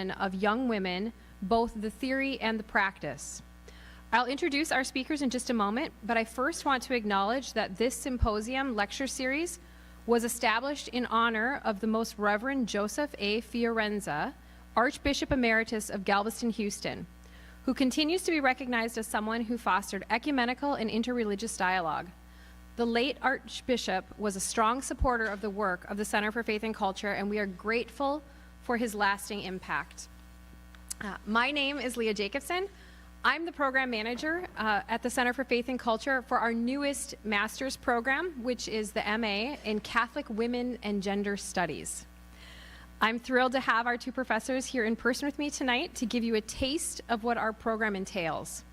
formation of young women, both the theory and the practice. I'll introduce our speakers in just a moment, but I first want to acknowledge that this symposium lecture series was established in honor of the Most Reverend Joseph A. Fiorenza, Archbishop Emeritus of Galveston, Houston, who continues to be recognized as someone who fostered ecumenical and interreligious dialogue. The late Archbishop was a strong supporter of the work of the Center for Faith and Culture, and we are grateful for his lasting impact. My name is Leah Jacobson. I'm the program manager at the Center for Faith and Culture for our newest master's program, which is the MA in Catholic Women and Gender Studies. I'm thrilled to have our two professors here in person with me tonight to give you a taste of what our program entails.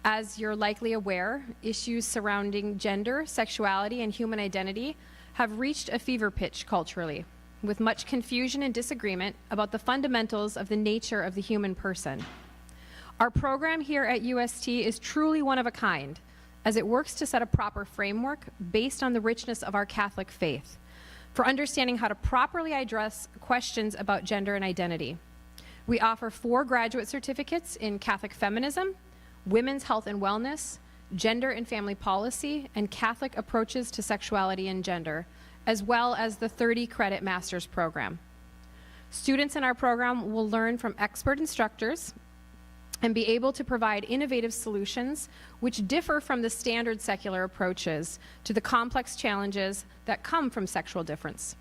As you're likely aware, issues surrounding gender, sexuality, and human identity have reached a fever pitch culturally, with much confusion and disagreement about the fundamentals of the nature of the human person. Our program here at UST is truly one of a kind, as it works to set a proper framework based on the richness of our Catholic faith for understanding how to properly address questions about gender and identity. We offer 4 graduate certificates in Catholic feminism, women's health and wellness, gender and family policy, and Catholic approaches to sexuality and gender, as well as the 30-credit master's program. Students in our program will learn from expert instructors and be able to provide innovative solutions which differ from the standard secular approaches to the complex challenges that come from sexual difference.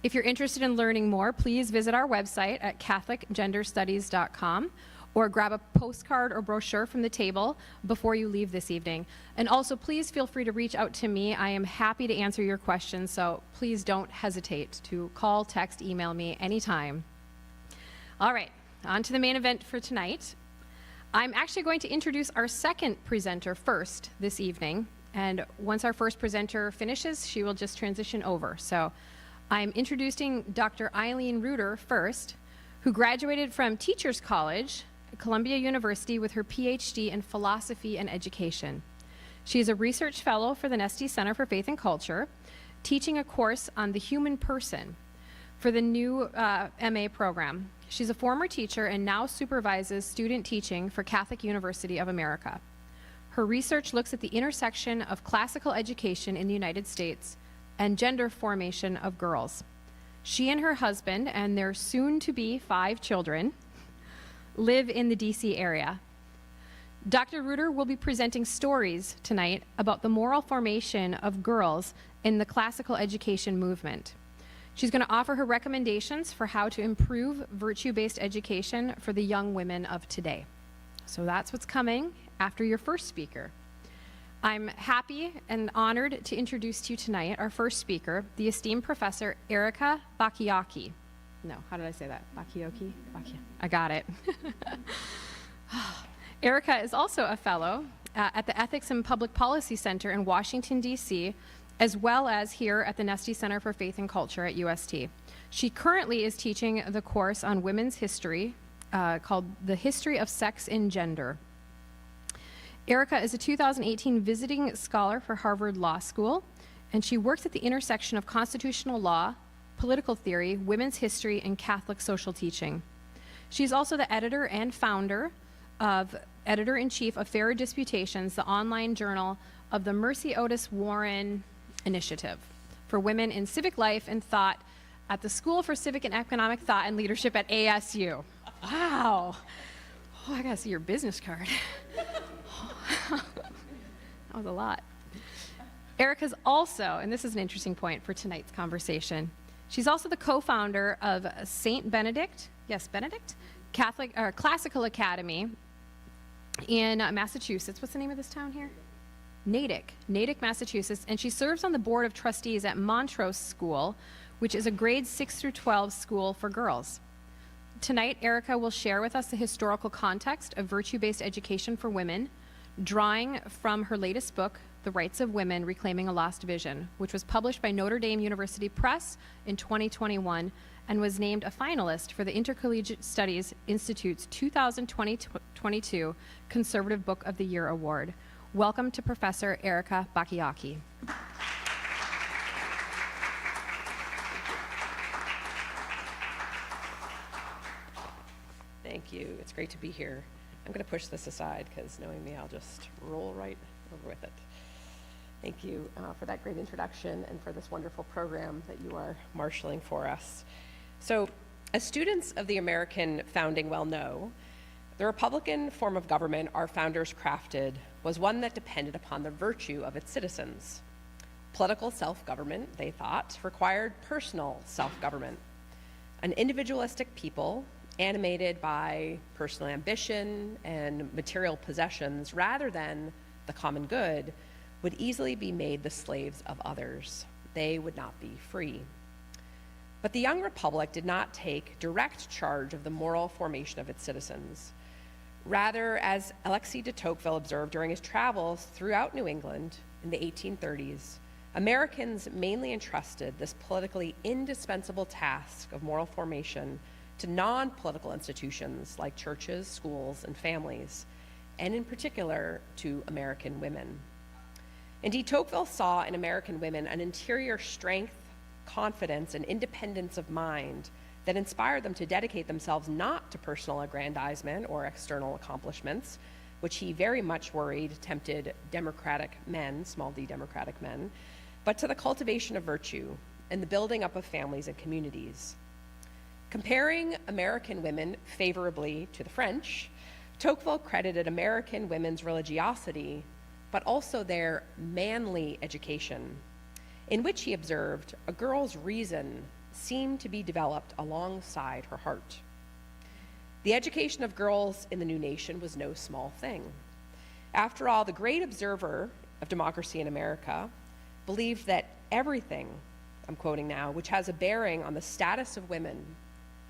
If you're interested in learning more, please visit our website at catholicgenderstudies.com or grab a postcard or brochure from the table before you leave this evening. And also, please feel free to reach out to me. I am happy to answer your questions, so please don't hesitate to call, text, email me anytime. All right, on to the main event for tonight. I'm actually going to introduce our second presenter first this evening, and once our first presenter finishes, she will just transition over. So I'm introducing Dr. Eileen Reuter first, who graduated from Teachers College, Columbia University, with her PhD in philosophy and education. She is a research fellow for the Nesty Center for Faith and Culture, teaching a course on the human person for the new MA program. She's a former teacher and now supervises student teaching for Catholic University of America. Her research looks at the intersection of classical education in the United States and gender formation of girls. She and her husband and their soon-to-be 5 children live in the DC area. Dr. Reuter will be presenting stories tonight about the moral formation of girls in the classical education movement. She's going to offer her recommendations for how to improve virtue-based education for the young women of today. So that's what's coming after your first speaker. I'm happy and honored to introduce to you tonight our first speaker, the esteemed Professor Erika Bachiochi. No, how did I say that? Bachiochi? I got it. Erika is also a fellow at the Ethics and Public Policy Center in Washington, D.C., as well as here at the Nesty Center for Faith and Culture at UST. She currently is teaching the course on women's history called The History of Sex and Gender. Erika is a 2018 visiting scholar for Harvard Law School, and she works at the intersection of constitutional law, political theory, women's history, and Catholic social teaching. She's also the editor and founder of Editor-in-Chief of Fairer Disputations, the online journal of the Mercy Otis Warren Initiative for Women in Civic Life and Thought at the School for Civic and Economic Thought and Leadership at ASU. Wow. Oh, I gotta see your business card. That was a lot. Erika's also, and this is an interesting point for tonight's conversation, she's also the co-founder of St. Benedict, Classical Academy in Massachusetts. What's the name of this town here? Natick, Massachusetts, and she serves on the board of trustees at Montrose School, which is a grade 6 through 12 school for girls. Tonight, Erika will share with us the historical context of virtue-based education for women, drawing from her latest book, The Rights of Women, Reclaiming a Lost Vision, which was published by Notre Dame University Press in 2021 and was named a finalist for the Intercollegiate Studies Institute's 2022 Conservative Book of the Year Award. Welcome to Professor Erika Bachiochi. Thank you. It's great to be here. I'm going to push this aside because knowing me, I'll just roll right over with it. Thank you for that great introduction and for this wonderful program that you are marshaling for us. So, as students of the American founding well know, the Republican form of government our founders crafted was one that depended upon the virtue of its citizens. Political self-government, they thought, required personal self-government. An individualistic people animated by personal ambition and material possessions rather than the common good would easily be made the slaves of others. They would not be free. But the young republic did not take direct charge of the moral formation of its citizens. Rather, as Alexis de Tocqueville observed during his travels throughout New England in the 1830s, Americans mainly entrusted this politically indispensable task of moral formation to non-political institutions like churches, schools, and families, and in particular to American women. Indeed, Tocqueville saw in American women an interior strength, confidence, and independence of mind that inspired them to dedicate themselves not to personal aggrandizement or external accomplishments, which he very much worried tempted democratic men, small d democratic men, but to the cultivation of virtue and the building up of families and communities. Comparing American women favorably to the French, Tocqueville credited American women's religiosity, but also their manly education, in which he observed a girl's reason seemed to be developed alongside her heart. The education of girls in the new nation was no small thing. After all, the great observer of democracy in America believed that everything, I'm quoting now, which has a bearing on the status of women,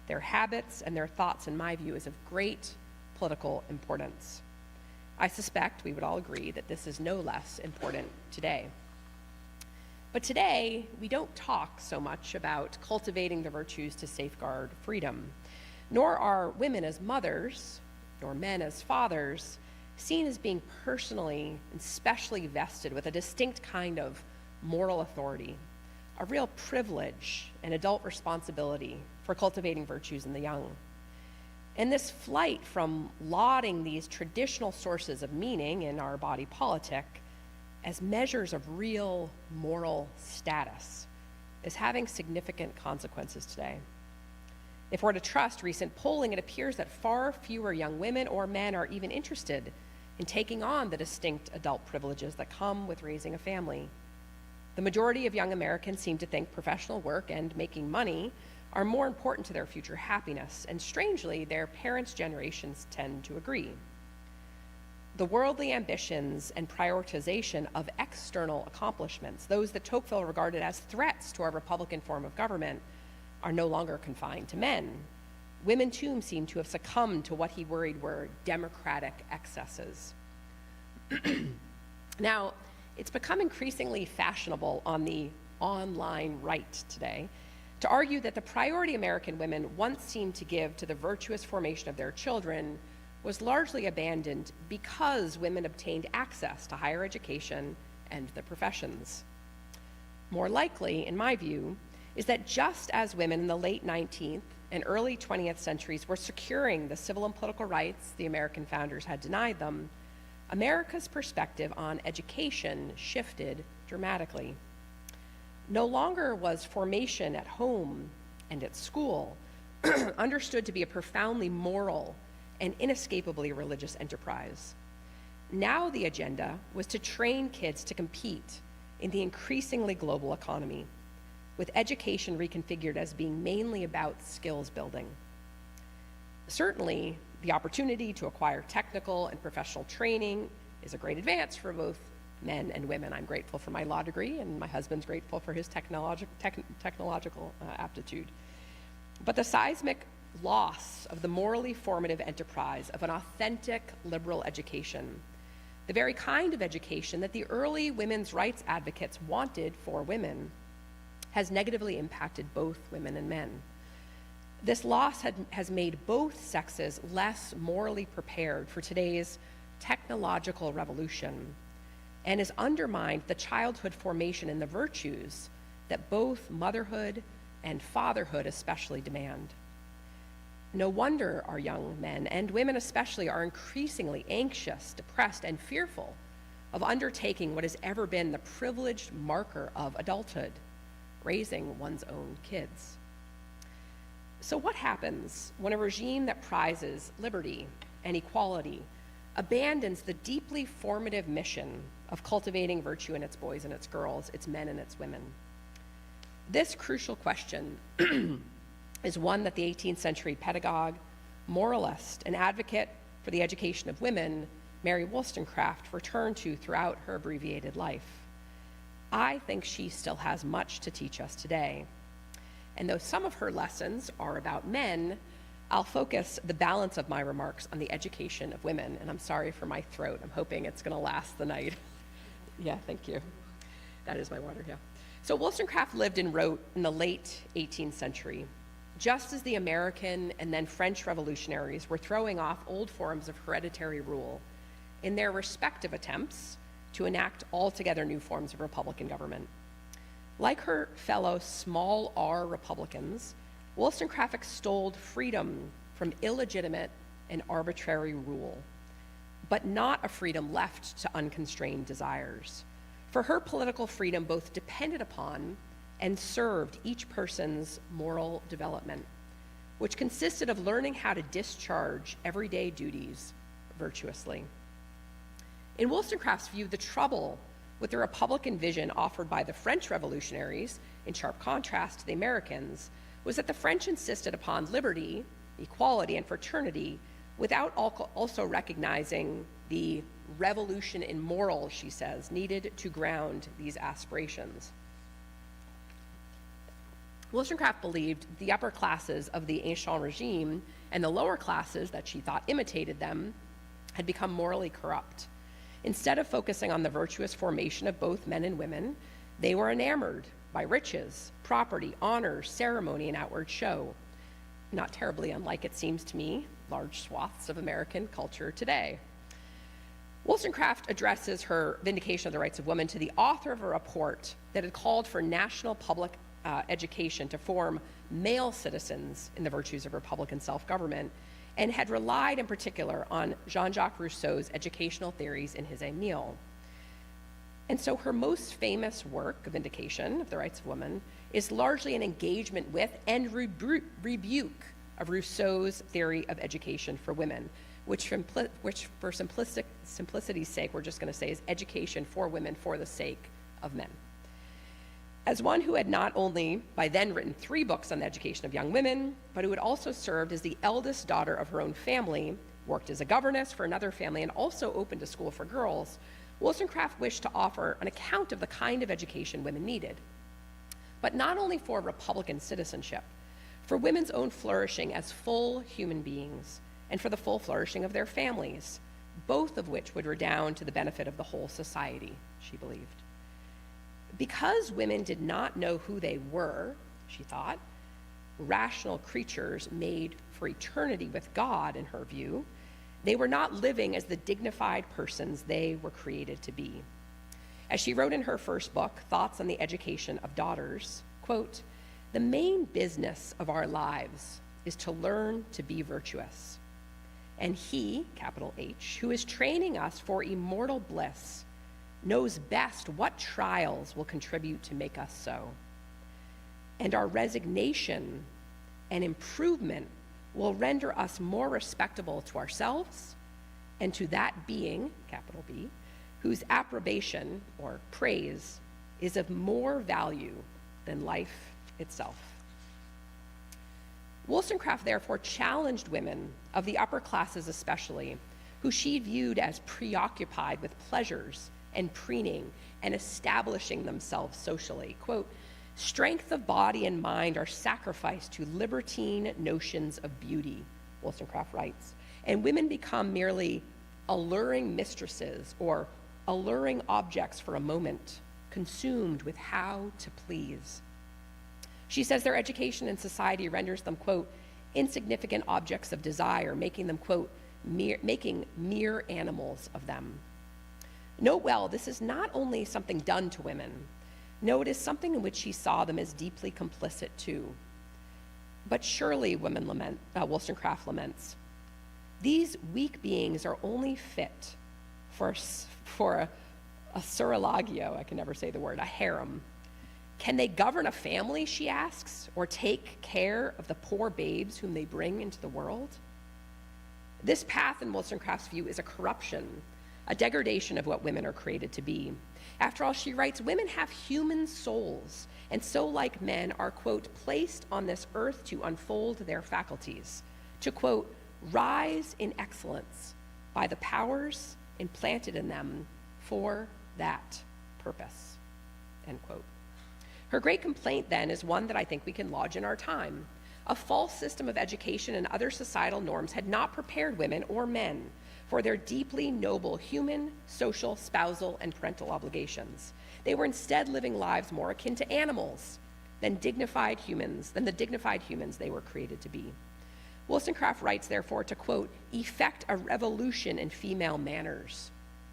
their habits and their thoughts, in my view, is of great political importance. I suspect we would all agree that this is no less important today. But today, we don't talk so much about cultivating the virtues to safeguard freedom, nor are women as mothers, nor men as fathers, seen as being personally and specially vested with a distinct kind of moral authority, a real privilege and adult responsibility for cultivating virtues in the young. And this flight from lauding these traditional sources of meaning in our body politic as measures of real moral status is having significant consequences today. If we're to trust recent polling, it appears that far fewer young women or men are even interested in taking on the distinct adult privileges that come with raising a family. The majority of young Americans seem to think professional work and making money are more important to their future happiness, and strangely, their parents' generations tend to agree. The worldly ambitions and prioritization of external accomplishments, those that Tocqueville regarded as threats to our Republican form of government, are no longer confined to men. Women, too, seem to have succumbed to what he worried were democratic excesses. Now, it's become increasingly fashionable on the online right today to argue that the priority American women once seemed to give to the virtuous formation of their children was largely abandoned because women obtained access to higher education and the professions. More likely, in my view, is that just as women in the late 19th and early 20th centuries were securing the civil and political rights the American founders had denied them, America's perspective on education shifted dramatically. No longer was formation at home and at school understood to be a profoundly moral and inescapably religious enterprise. Now the agenda was to train kids to compete in the increasingly global economy, with education reconfigured as being mainly about skills building. Certainly, the opportunity to acquire technical and professional training is a great advance for both men and women. I'm grateful for my law degree, and my husband's grateful for his technological aptitude. But the seismic loss of the morally formative enterprise of an authentic liberal education, the very kind of education that the early women's rights advocates wanted for women, has negatively impacted both women and men. This loss has made both sexes less morally prepared for today's technological revolution and has undermined the childhood formation and the virtues that both motherhood and fatherhood especially demand. No wonder our young men, and women especially, are increasingly anxious, depressed, and fearful of undertaking what has ever been the privileged marker of adulthood, raising one's own kids. So what happens when a regime that prizes liberty and equality abandons the deeply formative mission of cultivating virtue in its boys and its girls, its men and its women? This crucial question is one that the 18th century pedagogue, moralist, and advocate for the education of women, Mary Wollstonecraft, returned to throughout her abbreviated life. I think she still has much to teach us today. And though some of her lessons are about men, I'll focus the balance of my remarks on the education of women. And I'm sorry for my throat. I'm hoping it's going to last the night. Yeah, thank you. That is my water, yeah. So Wollstonecraft lived and wrote in the late 18th century, just as the American and then French revolutionaries were throwing off old forms of hereditary rule in their respective attempts to enact altogether new forms of Republican government. Like her fellow small r Republicans, Wollstonecraft extolled freedom from illegitimate and arbitrary rule, but not a freedom left to unconstrained desires. For her, political freedom both depended upon and served each person's moral development, which consisted of learning how to discharge everyday duties virtuously. In Wollstonecraft's view, the trouble with the Republican vision offered by the French revolutionaries, in sharp contrast to the Americans, was that the French insisted upon liberty, equality, and fraternity without also recognizing the revolution in morals, she says, needed to ground these aspirations. Wollstonecraft believed the upper classes of the Ancien regime and the lower classes that she thought imitated them had become morally corrupt. Instead of focusing on the virtuous formation of both men and women, they were enamored by riches, property, honor, ceremony, and outward show. Not terribly unlike, it seems to me, large swaths of American culture today. Wollstonecraft addresses her vindication of the rights of women to the author of a report that had called for national public education to form male citizens in the virtues of Republican self-government, and had relied in particular on Jean-Jacques Rousseau's educational theories in his Emile. And so her most famous work of vindication of the rights of women is largely an engagement with and rebuke of Rousseau's theory of education for women, which for simplicity's sake, we're just going to say is education for women for the sake of men. As one who had not only by then written 3 books on the education of young women, but who had also served as the eldest daughter of her own family, worked as a governess for another family, and also opened a school for girls, Wollstonecraft wished to offer an account of the kind of education women needed, but not only for Republican citizenship, for women's own flourishing as full human beings, and for the full flourishing of their families, both of which would redound to the benefit of the whole society, she believed. Because women did not know who they were, she thought, rational creatures made for eternity with God, in her view, they were not living as the dignified persons they were created to be. As she wrote in her first book, Thoughts on the Education of Daughters, quote, "The main business of our lives is to learn to be virtuous. And he, capital H, who is training us for immortal bliss, knows best what trials will contribute to make us so. And our resignation and improvement will render us more respectable to ourselves and to that being, capital B, whose approbation or praise is of more value than life itself." Wollstonecraft therefore challenged women of the upper classes especially, who she viewed as preoccupied with pleasures and preening and establishing themselves socially. Quote, "Strength of body and mind are sacrificed to libertine notions of beauty," Wollstonecraft writes, "and women become merely alluring mistresses or alluring objects for a moment, consumed with how to please." She says their education in society renders them, quote, "insignificant objects of desire, making them, quote, making mere animals of them." Note well, this is not only something done to women. No, it is something in which she saw them as deeply complicit too. But surely, Wollstonecraft laments, these weak beings are only fit for a surrogio, I can never say the word, a harem. Can they govern a family, she asks, or take care of the poor babes whom they bring into the world? This path, in Wollstonecraft's view, is a corruption, a degradation of what women are created to be. After all, she writes, women have human souls, and so, like men, are, quote, placed on this earth to unfold their faculties, to, quote, rise in excellence by the powers implanted in them for that purpose, end quote. Her great complaint, then, is one that I think we can lodge in our time. A false system of education and other societal norms had not prepared women or men for their deeply noble human, social, spousal, and parental obligations. They were instead living lives more akin to animals than the dignified humans they were created to be. Wollstonecraft writes, therefore, to, quote, effect a revolution in female manners,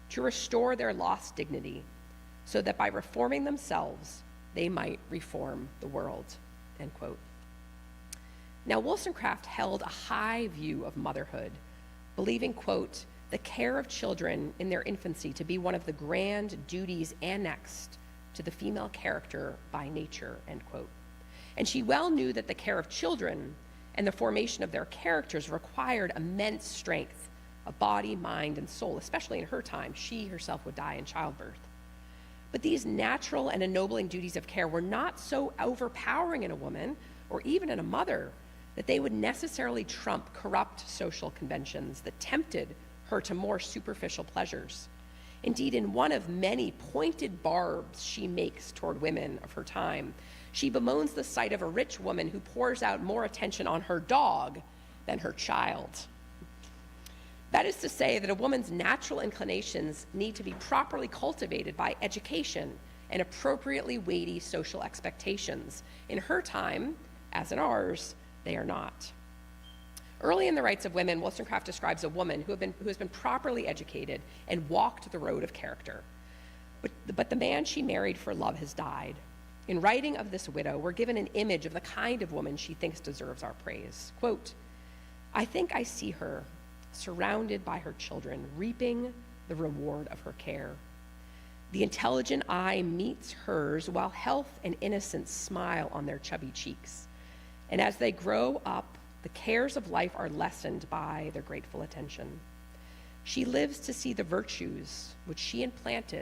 to restore their lost dignity, so that by reforming themselves, they might reform the world, end quote. Now, Wollstonecraft held a high view of motherhood, believing, quote, the care of children in their infancy to be one of the grand duties annexed to the female character by nature, end quote. And she well knew that the care of children and the formation of their characters required immense strength of body, mind, and soul, especially in her time. She herself would die in childbirth. But these natural and ennobling duties of care were not so overpowering in a woman, or even in a mother, that they would necessarily trump corrupt social conventions that tempted her to more superficial pleasures. Indeed, in one of many pointed barbs she makes toward women of her time, she bemoans the sight of a rich woman who pours out more attention on her dog than her child. That is to say that a woman's natural inclinations need to be properly cultivated by education and appropriately weighty social expectations. In her time, as in ours, they are not. Early in the Rights of Women, Wollstonecraft describes a woman who has been properly educated and walked the road of character. But the man she married for love has died. In writing of this widow, we're given an image of the kind of woman she thinks deserves our praise. Quote, I think I see her surrounded by her children, reaping the reward of her care. The intelligent eye meets hers while health and innocence smile on their chubby cheeks. And as they grow up, the cares of life are lessened by their grateful attention. She lives to see the virtues which she endeavored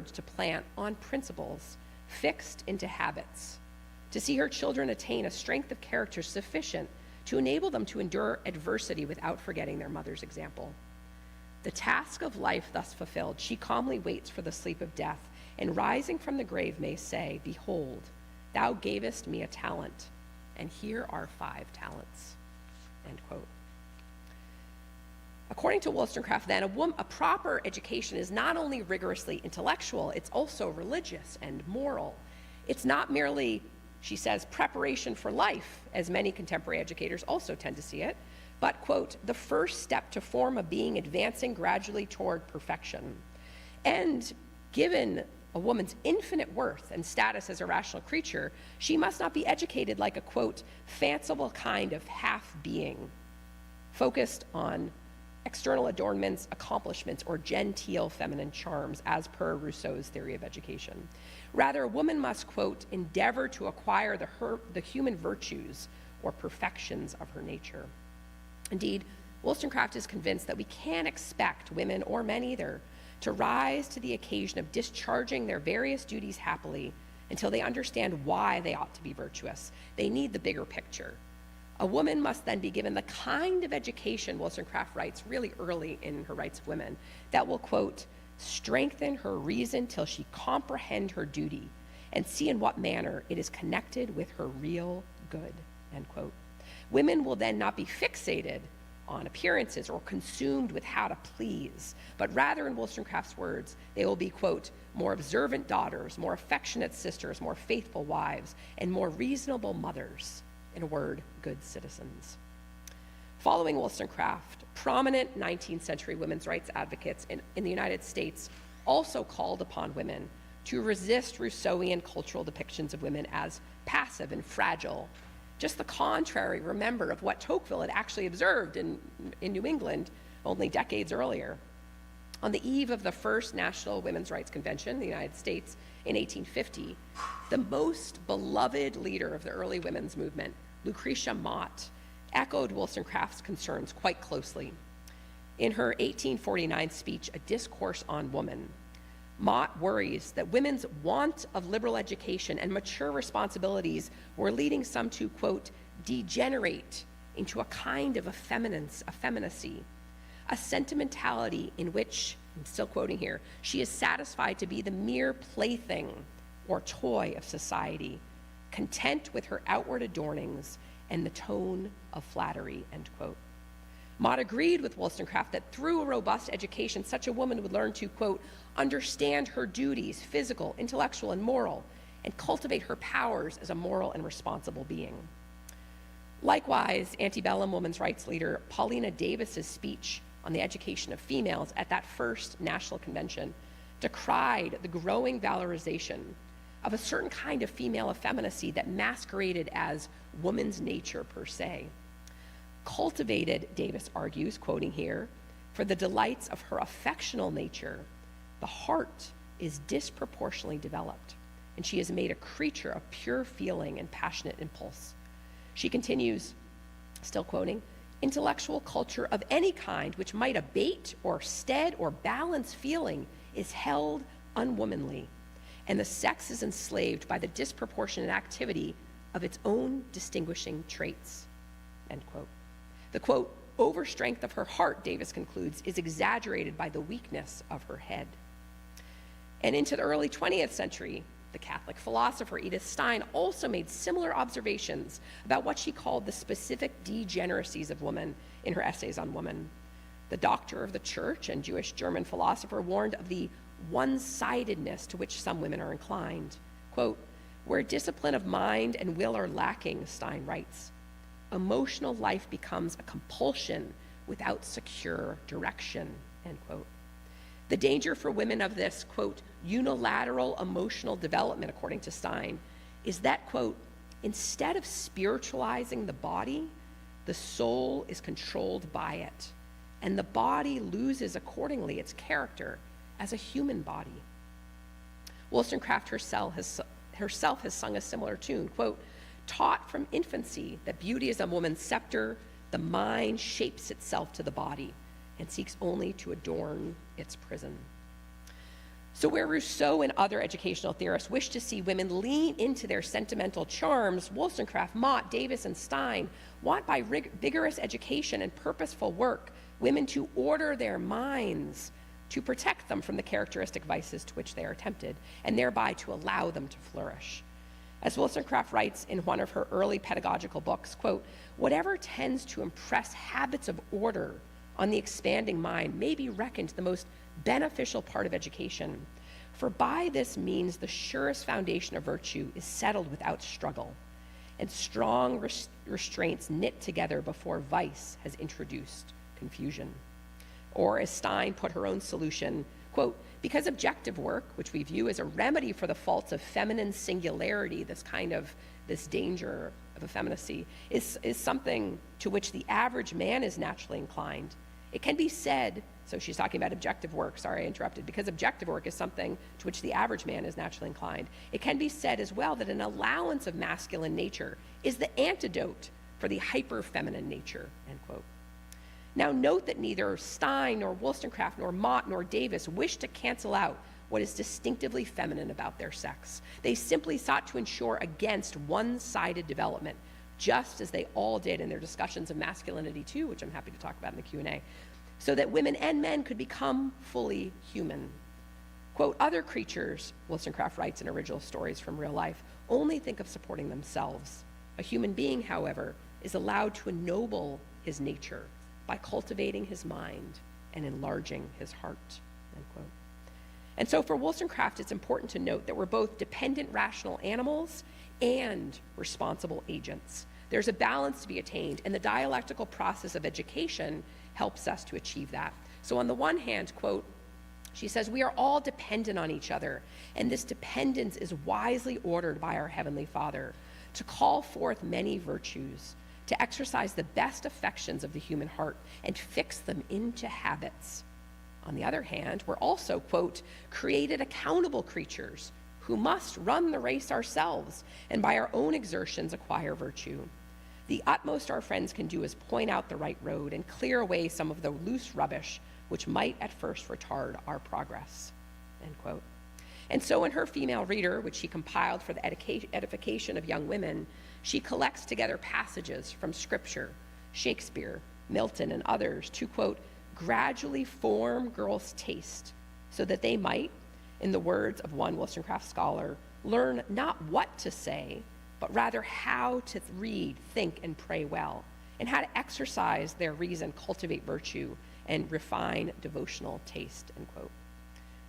to plant on principles fixed into habits, to see her children attain a strength of character sufficient to enable them to endure adversity without forgetting their mother's example. The task of life thus fulfilled, she calmly waits for the sleep of death, and rising from the grave may say, behold, thou gavest me a talent, and here are 5 talents, end quote. According to Wollstonecraft, then, a proper education is not only rigorously intellectual, it's also religious and moral. It's not merely, she says, preparation for life, as many contemporary educators also tend to see it, but, quote, the first step to form a being advancing gradually toward perfection. And given a woman's infinite worth and status as a rational creature, she must not be educated like a, quote, fanciful kind of half-being, focused on external adornments, accomplishments, or genteel feminine charms, as per Rousseau's theory of education. Rather, a woman must, quote, endeavor to acquire the human virtues or perfections of her nature. Indeed, Wollstonecraft is convinced that we can't expect women, or men either, to rise to the occasion of discharging their various duties happily until they understand why they ought to be virtuous. They need the bigger picture. A woman must then be given the kind of education, Wollstonecraft writes really early in her Rights of Women, that will, quote, strengthen her reason till she comprehend her duty and see in what manner it is connected with her real good, end quote. Women will then not be fixated on appearances or consumed with how to please, but rather, in Wollstonecraft's words, they will be, quote, more observant daughters, more affectionate sisters, more faithful wives, and more reasonable mothers. In a word, good citizens. Following Wollstonecraft, prominent 19th century women's rights advocates in the United States also called upon women to resist Rousseauian cultural depictions of women as passive and fragile. Just the contrary, remember, of what Tocqueville had actually observed in New England only decades earlier. On the eve of the first National Women's Rights Convention in the United States in 1850, the most beloved leader of the early women's movement, Lucretia Mott, echoed Wollstonecraft's concerns quite closely. In her 1849 speech, A Discourse on Woman, Mott worries that women's want of liberal education and mature responsibilities were leading some to, quote, degenerate into a kind of effeminacy, a sentimentality in which, I'm still quoting here, she is satisfied to be the mere plaything or toy of society, content with her outward adornings and the tone of flattery, end quote. Mott agreed with Wollstonecraft that through a robust education, such a woman would learn to, quote, understand her duties, physical, intellectual, and moral, and cultivate her powers as a moral and responsible being. Likewise, antebellum women's rights leader Paulina Davis's speech on the education of females at that first national convention decried the growing valorization of a certain kind of female effeminacy that masqueraded as woman's nature per se. Cultivated, Davis argues, quoting here, for the delights of her affectional nature, the heart is disproportionately developed, and she is made a creature of pure feeling and passionate impulse. She continues, still quoting, intellectual culture of any kind which might abate or stead or balance feeling is held unwomanly, and the sex is enslaved by the disproportionate activity of its own distinguishing traits, end quote. The, quote, overstrength of her heart, Davis concludes, is exaggerated by the weakness of her head. And into the early 20th century, the Catholic philosopher Edith Stein also made similar observations about what she called the specific degeneracies of woman in her essays on woman. The doctor of the church and Jewish German philosopher warned of the one-sidedness to which some women are inclined. Quote, where discipline of mind and will are lacking, Stein writes, emotional life becomes a compulsion without secure direction, end quote. The danger for women of this, quote, unilateral emotional development, according to Stein, is that, quote, instead of spiritualizing the body, the soul is controlled by it, and the body loses accordingly its character as a human body. Wollstonecraft herself has sung a similar tune, quote, taught from infancy that beauty is a woman's scepter, the mind shapes itself to the body and seeks only to adorn its prison. So where Rousseau and other educational theorists wish to see women lean into their sentimental charms, Wollstonecraft, Mott, Davis, and Stein want by vigorous education and purposeful work women to order their minds to protect them from the characteristic vices to which they are tempted, and thereby to allow them to flourish. As Wollstonecraft writes in one of her early pedagogical books, quote, whatever tends to impress habits of order on the expanding mind may be reckoned the most beneficial part of education, for by this means the surest foundation of virtue is settled without struggle, and strong restraints knit together before vice has introduced confusion. Or as Stein put her own solution, quote, because objective work, which we view as a remedy for the faults of feminine singularity, this danger of effeminacy, is something to which the average man is naturally inclined. It can be said, so she's talking about objective work, sorry I interrupted, because objective work is something to which the average man is naturally inclined. It can be said as well that an allowance of masculine nature is the antidote for the hyper-feminine nature, end quote. Now note that neither Stein nor Wollstonecraft nor Mott nor Davis wished to cancel out what is distinctively feminine about their sex. They simply sought to ensure against one-sided development, just as they all did in their discussions of masculinity too, which I'm happy to talk about in the Q&A, so that women and men could become fully human. Quote, other creatures, Wollstonecraft writes in Original Stories from Real Life, only think of supporting themselves. A human being, however, is allowed to ennoble his nature by cultivating his mind and enlarging his heart, end quote. And so for Wollstonecraft, it's important to note that we're both dependent rational animals and responsible agents. There's a balance to be attained, and the dialectical process of education helps us to achieve that. So on the one hand, quote, She says, we are all dependent on each other, and this dependence is wisely ordered by our Heavenly Father to call forth many virtues, to exercise the best affections of the human heart and fix them into habits. On the other hand, we're also, quote, created accountable creatures who must run the race ourselves and by our own exertions acquire virtue. The utmost our friends can do is point out the right road and clear away some of the loose rubbish which might at first retard our progress, end quote. And so in her female reader, which she compiled for the edification of young women, she collects together passages from Scripture, Shakespeare, Milton, and others to, quote, gradually form girls' taste so that they might, in the words of one Wollstonecraft scholar, learn not what to say, but rather how to read, think, and pray well, and how to exercise their reason, cultivate virtue, and refine devotional taste, end quote.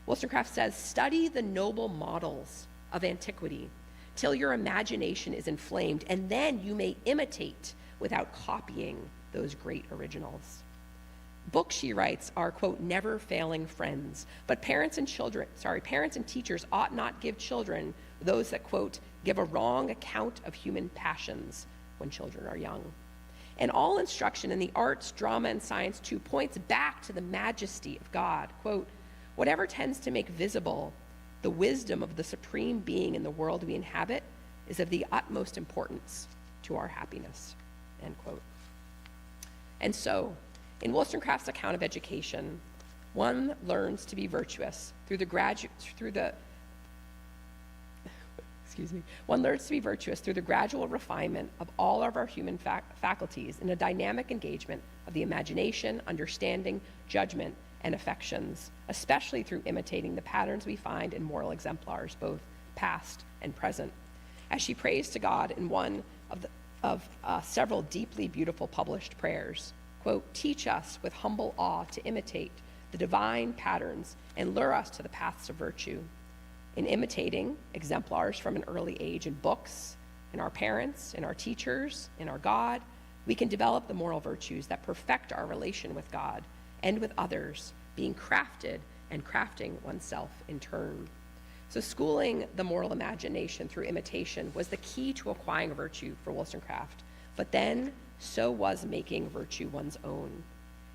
Wollstonecraft says, study the noble models of antiquity till your imagination is inflamed, and then you may imitate without copying those great originals. Books, she writes, are, quote, never failing friends, but parents and teachers ought not give children those that, quote, give a wrong account of human passions when children are young. And all instruction in the arts, drama, and science, too, points back to the majesty of God. Quote, whatever tends to make visible the wisdom of the supreme being in the world we inhabit is of the utmost importance to our happiness, end quote. And so, in Wollstonecraft's account of education, one learns to be virtuous through the gradual refinement of all of our human faculties in a dynamic engagement of the imagination, understanding, judgment, and affections, especially through imitating the patterns we find in moral exemplars, both past and present. As she prays to God in one of several deeply beautiful published prayers, quote, teach us with humble awe to imitate the divine patterns and lure us to the paths of virtue. In imitating exemplars from an early age in books, in our parents, in our teachers, in our God, we can develop the moral virtues that perfect our relation with God and with others, being crafted and crafting oneself in turn. So schooling the moral imagination through imitation was the key to acquiring virtue for Wollstonecraft, but then so was making virtue one's own.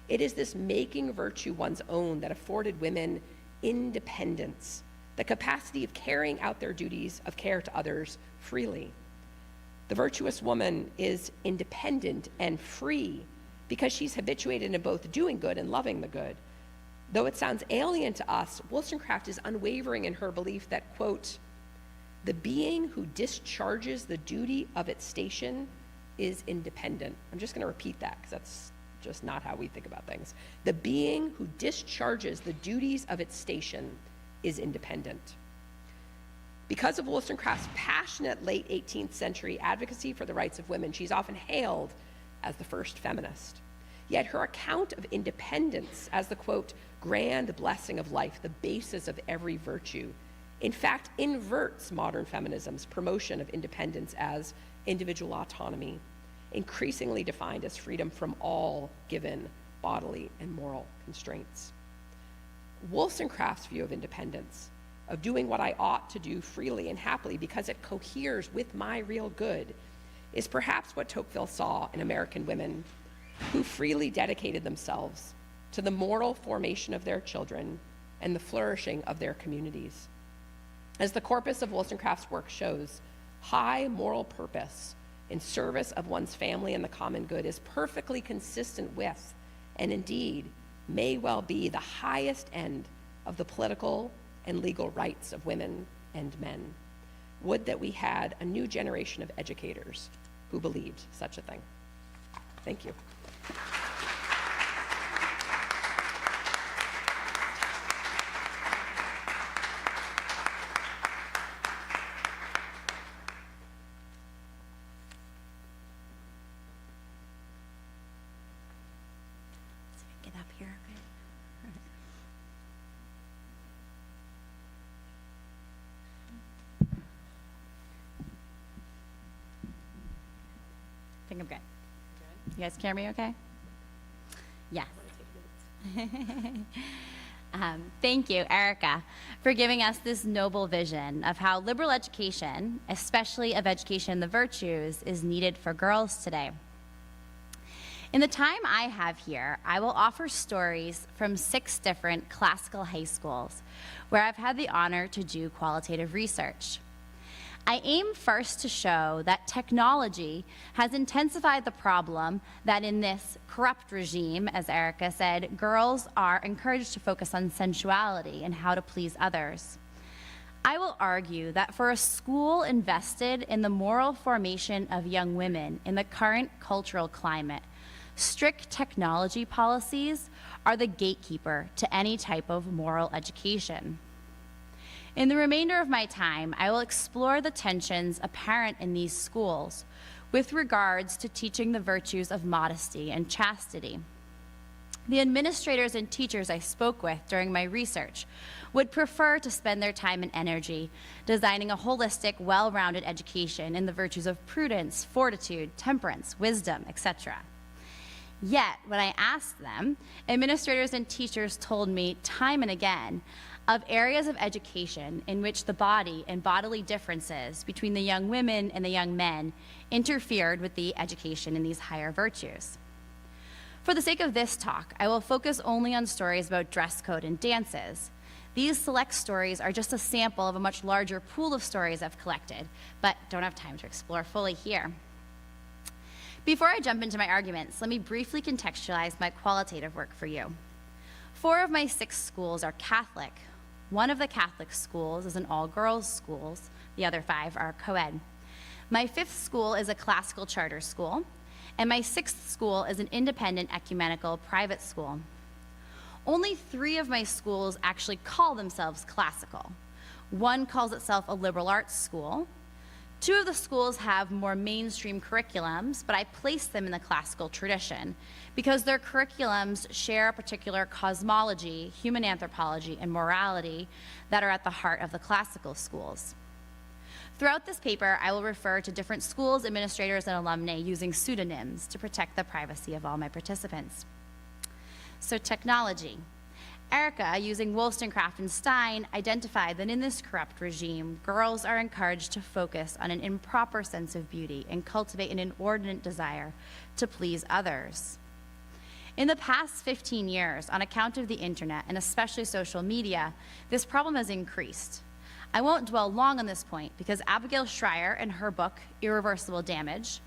It is this making virtue one's own that afforded women independence, the capacity of carrying out their duties of care to others freely. The virtuous woman is independent and free because she's habituated in both doing good and loving the good. Though it sounds alien to us, Wollstonecraft is unwavering in her belief that, quote, the being who discharges the duty of its station is independent. I'm just going to repeat that because that's just not how we think about things. The being who discharges the duties of its station is independent. Because of Wollstonecraft's passionate late 18th century advocacy for the rights of women, she's often hailed as the first feminist. Yet her account of independence as the, quote, grand blessing of life, the basis of every virtue, in fact inverts modern feminism's promotion of independence as individual autonomy, increasingly defined as freedom from all given bodily and moral constraints. Wollstonecraft's view of independence, of doing what I ought to do freely and happily because it coheres with my real good, is perhaps what Tocqueville saw in American women who freely dedicated themselves to the moral formation of their children and the flourishing of their communities. As the corpus of Wollstonecraft's work shows, high moral purpose in service of one's family and the common good is perfectly consistent with, and indeed may well be, the highest end of the political and legal rights of women and men. Would that we had a new generation of educators who believed such a thing. Thank you. Get up here. I think I'm good. You guys hear me okay? Yes. Thank you, Erika, for giving us this noble vision of how liberal education, especially of education in the virtues, is needed for girls today. In the time I have here, I will offer stories from 6 different classical high schools where I've had the honor to do qualitative research. I aim first to show that technology has intensified the problem that in this corrupt regime, as Erika said, girls are encouraged to focus on sensuality and how to please others. I will argue that for a school invested in the moral formation of young women in the current cultural climate, strict technology policies are the gatekeeper to any type of moral education. In the remainder of my time, I will explore the tensions apparent in these schools with regards to teaching the virtues of modesty and chastity. The administrators and teachers I spoke with during my research would prefer to spend their time and energy designing a holistic, well-rounded education in the virtues of prudence, fortitude, temperance, wisdom, etc. Yet, when I asked them, administrators and teachers told me time and again of areas of education in which the body and bodily differences between the young women and the young men interfered with the education in these higher virtues. For the sake of this talk, I will focus only on stories about dress code and dances. These select stories are just a sample of a much larger pool of stories I've collected, but don't have time to explore fully here. Before I jump into my arguments, let me briefly contextualize my qualitative work for you. 4 of my 6 schools are Catholic. 1 of the Catholic schools is an all-girls school. The other 5 are co-ed. My 5th school is a classical charter school, and my 6th school is an independent ecumenical private school. Only 3 of my schools actually call themselves classical. 1 calls itself a liberal arts school. 2 of the schools have more mainstream curriculums, but I place them in the classical tradition because their curriculums share a particular cosmology, human anthropology, and morality that are at the heart of the classical schools. Throughout this paper, I will refer to different schools, administrators, and alumni using pseudonyms to protect the privacy of all my participants. So, technology. Erika, using Wollstonecraft and Stein, identified that in this corrupt regime, girls are encouraged to focus on an improper sense of beauty and cultivate an inordinate desire to please others. In the past 15 years, on account of the internet and especially social media, this problem has increased. I won't dwell long on this point because Abigail Schreier in her book, Irreversible Damage,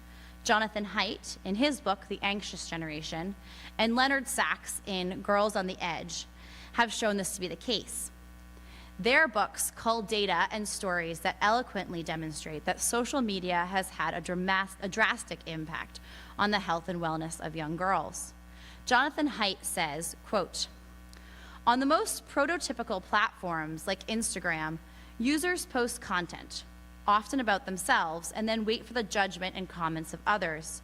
Jonathan Haidt in his book, The Anxious Generation, and Leonard Sachs in Girls on the Edge have shown this to be the case. Their books cull data and stories that eloquently demonstrate that social media has had a drastic impact on the health and wellness of young girls. Jonathan Haidt says, quote, "On the most prototypical platforms like Instagram, users post content, often about themselves, and then wait for the judgment and comments of others.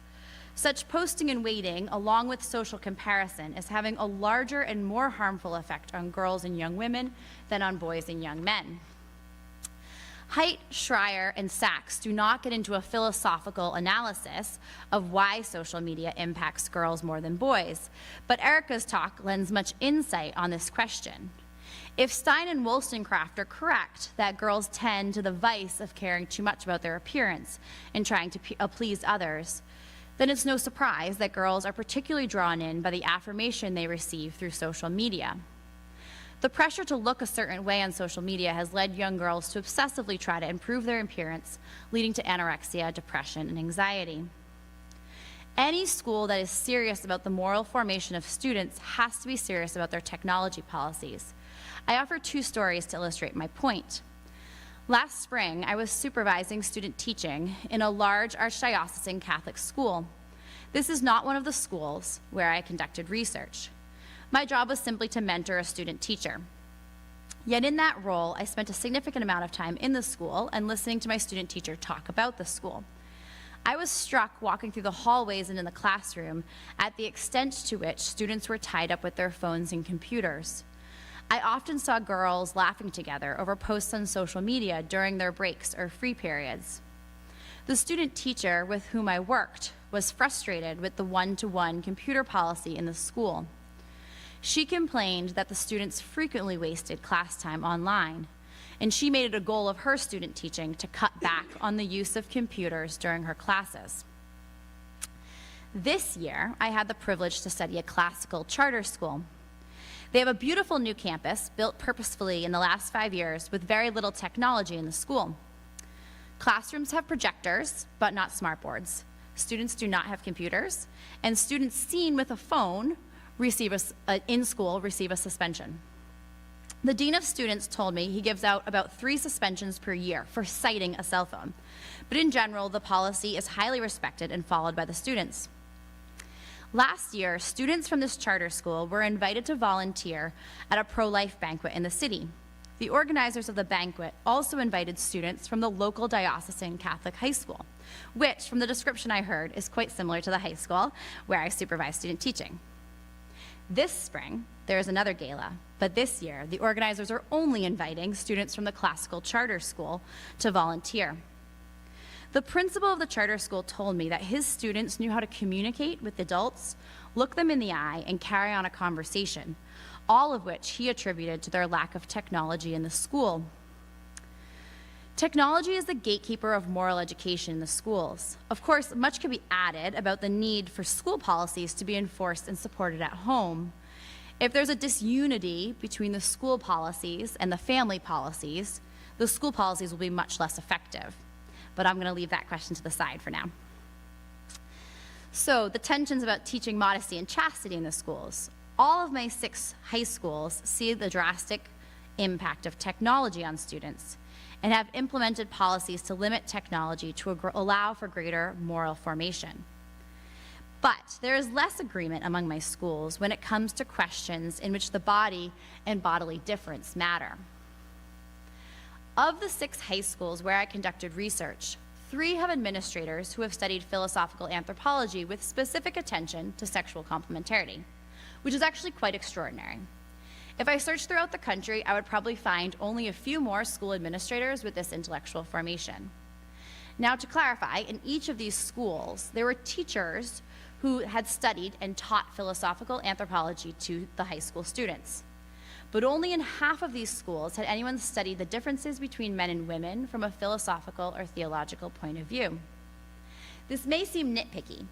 Such posting and waiting, along with social comparison, is having a larger and more harmful effect on girls and young women than on boys and young men." Haidt, Schreier, and Sachs do not get into a philosophical analysis of why social media impacts girls more than boys, but Erika's talk lends much insight on this question. If Stein and Wollstonecraft are correct that girls tend to the vice of caring too much about their appearance and trying to please others, then it's no surprise that girls are particularly drawn in by the affirmation they receive through social media. The pressure to look a certain way on social media has led young girls to obsessively try to improve their appearance, leading to anorexia, depression, and anxiety. Any school that is serious about the moral formation of students has to be serious about their technology policies. I offer 2 stories to illustrate my point. Last spring, I was supervising student teaching in a large archdiocesan Catholic school. This is not one of the schools where I conducted research. My job was simply to mentor a student teacher. Yet in that role, I spent a significant amount of time in the school and listening to my student teacher talk about the school. I was struck walking through the hallways and in the classroom at the extent to which students were tied up with their phones and computers. I often saw girls laughing together over posts on social media during their breaks or free periods. The student teacher with whom I worked was frustrated with the one-to-one computer policy in the school. She complained that the students frequently wasted class time online, and she made it a goal of her student teaching to cut back on the use of computers during her classes. This year, I had the privilege to study a classical charter school. They have a beautiful new campus built purposefully in the last 5 years with very little technology in the school. Classrooms have projectors, but not smartboards. Students do not have computers, and students seen with a phone in school receive a suspension. The dean of students told me he gives out about 3 suspensions per year for citing a cell phone, but in general, the policy is highly respected and followed by the students. Last year, students from this charter school were invited to volunteer at a pro-life banquet in the city. The organizers of the banquet also invited students from the local diocesan Catholic high school, which, from the description I heard, is quite similar to the high school where I supervise student teaching. This spring, there is another gala, but this year, the organizers are only inviting students from the classical charter school to volunteer. The principal of the charter school told me that his students knew how to communicate with adults, look them in the eye, and carry on a conversation, all of which he attributed to their lack of technology in the school. Technology is the gatekeeper of moral education in the schools. Of course, much could be added about the need for school policies to be enforced and supported at home. If there's a disunity between the school policies and the family policies, the school policies will be much less effective. But I'm going to leave that question to the side for now. So, the tensions about teaching modesty and chastity in the schools. All of my 6 high schools see the drastic impact of technology on students and have implemented policies to limit technology to allow for greater moral formation. But there is less agreement among my schools when it comes to questions in which the body and bodily difference matter. Of the 6 high schools where I conducted research, 3 have administrators who have studied philosophical anthropology with specific attention to sexual complementarity, which is actually quite extraordinary. If I searched throughout the country, I would probably find only a few more school administrators with this intellectual formation. Now, to clarify, in each of these schools, there were teachers who had studied and taught philosophical anthropology to the high school students. But only in half of these schools had anyone studied the differences between men and women from a philosophical or theological point of view. This may seem nitpicky,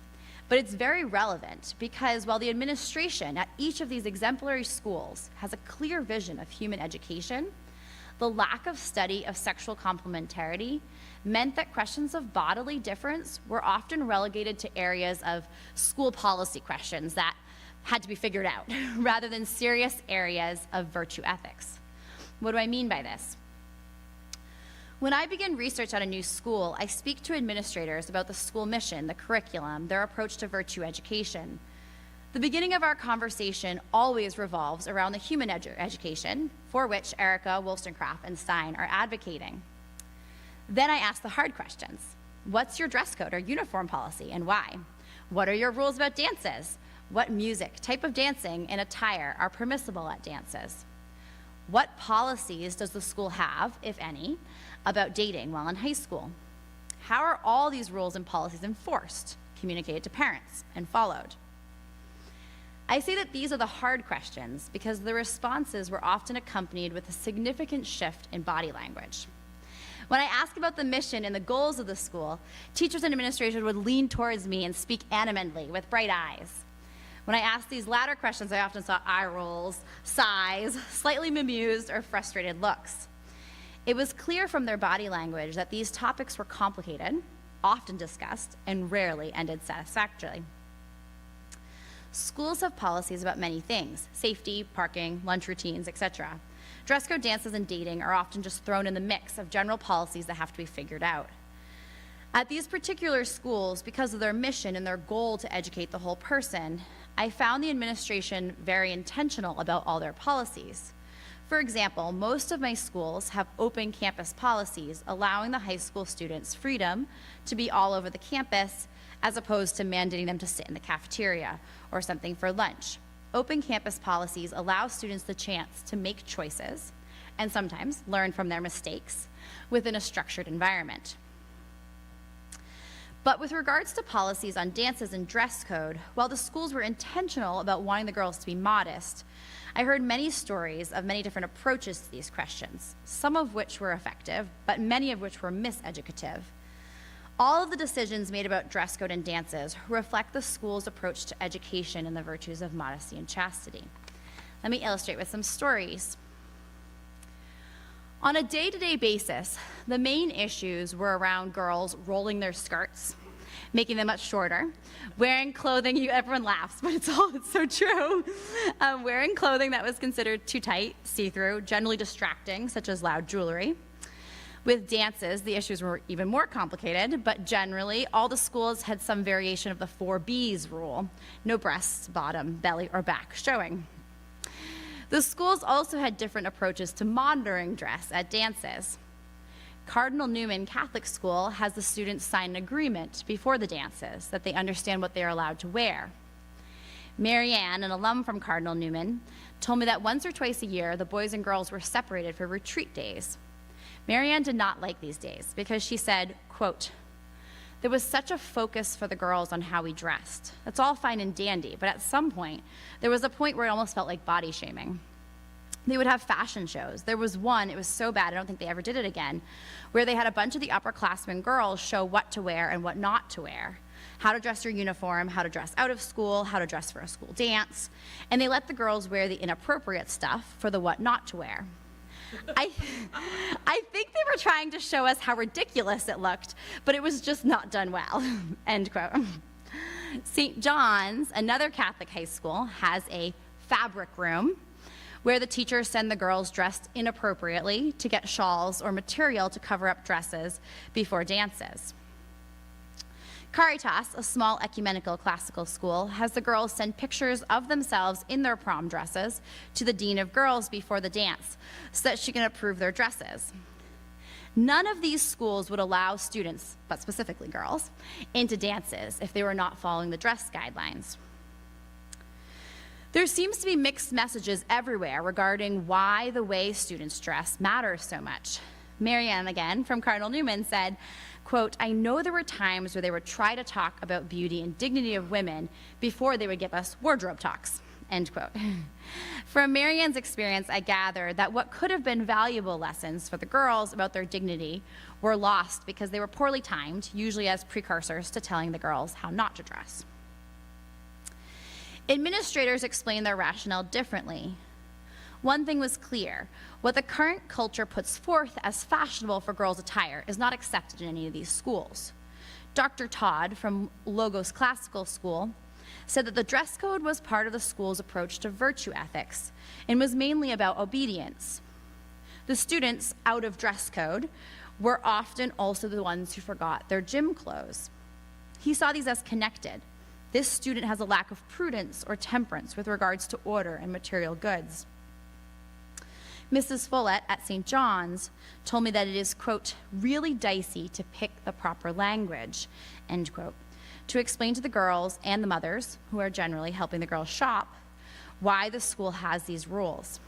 but it's very relevant because while the administration at each of these exemplary schools has a clear vision of human education, the lack of study of sexual complementarity meant that questions of bodily difference were often relegated to areas of school policy questions that had to be figured out, rather than serious areas of virtue ethics. What do I mean by this? When I begin research at a new school, I speak to administrators about the school mission, the curriculum, their approach to virtue education. The beginning of our conversation always revolves around the human education, for which Erika, Wollstonecraft, and Stein are advocating. Then I ask the hard questions. What's your dress code or uniform policy, and why? What are your rules about dances? What music, type of dancing, and attire are permissible at dances? What policies does the school have, if any, about dating while in high school? How are all these rules and policies enforced, communicated to parents, and followed? I say that these are the hard questions because the responses were often accompanied with a significant shift in body language. When I ask about the mission and the goals of the school, teachers and administrators would lean towards me and speak animatedly with bright eyes. When I asked these latter questions, I often saw eye rolls, sighs, slightly bemused, or frustrated looks. It was clear from their body language that these topics were complicated, often discussed, and rarely ended satisfactorily. Schools have policies about many things: safety, parking, lunch routines, etc. Dress code, dances, and dating are often just thrown in the mix of general policies that have to be figured out. At these particular schools, because of their mission and their goal to educate the whole person, I found the administration very intentional about all their policies. For example, most of my schools have open campus policies allowing the high school students freedom to be all over the campus as opposed to mandating them to sit in the cafeteria or something for lunch. Open campus policies allow students the chance to make choices and sometimes learn from their mistakes within a structured environment. But with regards to policies on dances and dress code, while the schools were intentional about wanting the girls to be modest, I heard many stories of many different approaches to these questions, some of which were effective, but many of which were miseducative. All of the decisions made about dress code and dances reflect the school's approach to education and the virtues of modesty and chastity. Let me illustrate with some stories. On a day-to-day basis, the main issues were around girls rolling their skirts, making them much shorter, wearing clothing, everyone laughs, but it's so true, wearing clothing that was considered too tight, see-through, generally distracting, such as loud jewelry. With dances, the issues were even more complicated, but generally, all the schools had some variation of the 4 B's rule: no breasts, bottom, belly, or back showing. The schools also had different approaches to monitoring dress at dances. Cardinal Newman Catholic School has the students sign an agreement before the dances that they understand what they are allowed to wear. Mary Ann, an alum from Cardinal Newman, told me that once or twice a year, the boys and girls were separated for retreat days. Mary Ann did not like these days because she said, quote, "There was such a focus for the girls on how we dressed. That's all fine and dandy, but at some point, there was a point where it almost felt like body shaming. They would have fashion shows. There was one, it was so bad, I don't think they ever did it again, where they had a bunch of the upperclassmen girls show what to wear and what not to wear, how to dress your uniform, how to dress out of school, how to dress for a school dance, and they let the girls wear the inappropriate stuff for the what not to wear. I think they were trying to show us how ridiculous it looked, but it was just not done well," end quote. St. John's, another Catholic high school, has a fabric room where the teachers send the girls dressed inappropriately to get shawls or material to cover up dresses before dances. Caritas, a small ecumenical classical school, has the girls send pictures of themselves in their prom dresses to the dean of girls before the dance so that she can approve their dresses. None of these schools would allow students, but specifically girls, into dances if they were not following the dress guidelines. There seems to be mixed messages everywhere regarding why the way students dress matters so much. Mary Ann, again, from Cardinal Newman, said, quote, "I know there were times where they would try to talk about beauty and dignity of women before they would give us wardrobe talks," end quote. From Mary Ann's experience, I gathered that what could have been valuable lessons for the girls about their dignity were lost because they were poorly timed, usually as precursors to telling the girls how not to dress. Administrators explained their rationale differently. One thing was clear: what the current culture puts forth as fashionable for girls' attire is not accepted in any of these schools. Dr. Todd from Logos Classical School said that the dress code was part of the school's approach to virtue ethics and was mainly about obedience. The students out of dress code were often also the ones who forgot their gym clothes. He saw these as connected. This student has a lack of prudence or temperance with regards to order and material goods. Mrs. Follett at St. John's told me that it is, quote, "really dicey to pick the proper language," end quote, to explain to the girls and the mothers, who are generally helping the girls shop, why the school has these rules.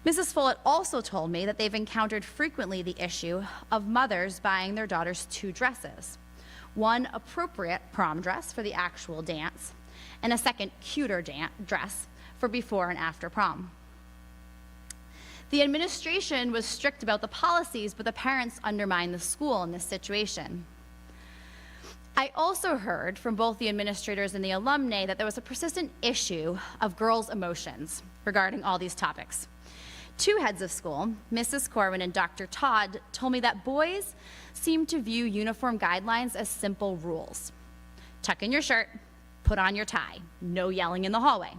Mrs. Follett also told me that they've encountered frequently the issue of mothers buying their daughters 2 dresses, one appropriate prom dress for the actual dance, and a second cuter dress for before and after prom. The administration was strict about the policies, but the parents undermined the school in this situation. I also heard from both the administrators and the alumni that there was a persistent issue of girls' emotions regarding all these topics. 2 heads of school, Mrs. Corwin and Dr. Todd, told me that boys seem to view uniform guidelines as simple rules. Tuck in your shirt, put on your tie, no yelling in the hallway.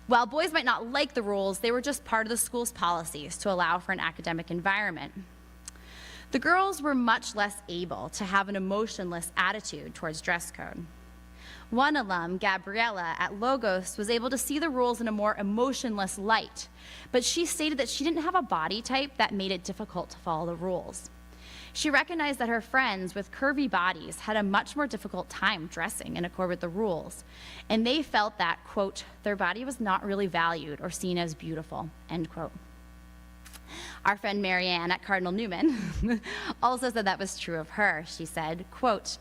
While boys might not like the rules, they were just part of the school's policies to allow for an academic environment. The girls were much less able to have an emotionless attitude towards dress code. One alum, Gabriella at Logos, was able to see the rules in a more emotionless light, but she stated that she didn't have a body type that made it difficult to follow the rules. She recognized that her friends with curvy bodies had a much more difficult time dressing in accord with the rules, and they felt that, quote, "their body was not really valued or seen as beautiful," end quote. Our friend Marianne at Cardinal Newman also said that was true of her. She said, quote,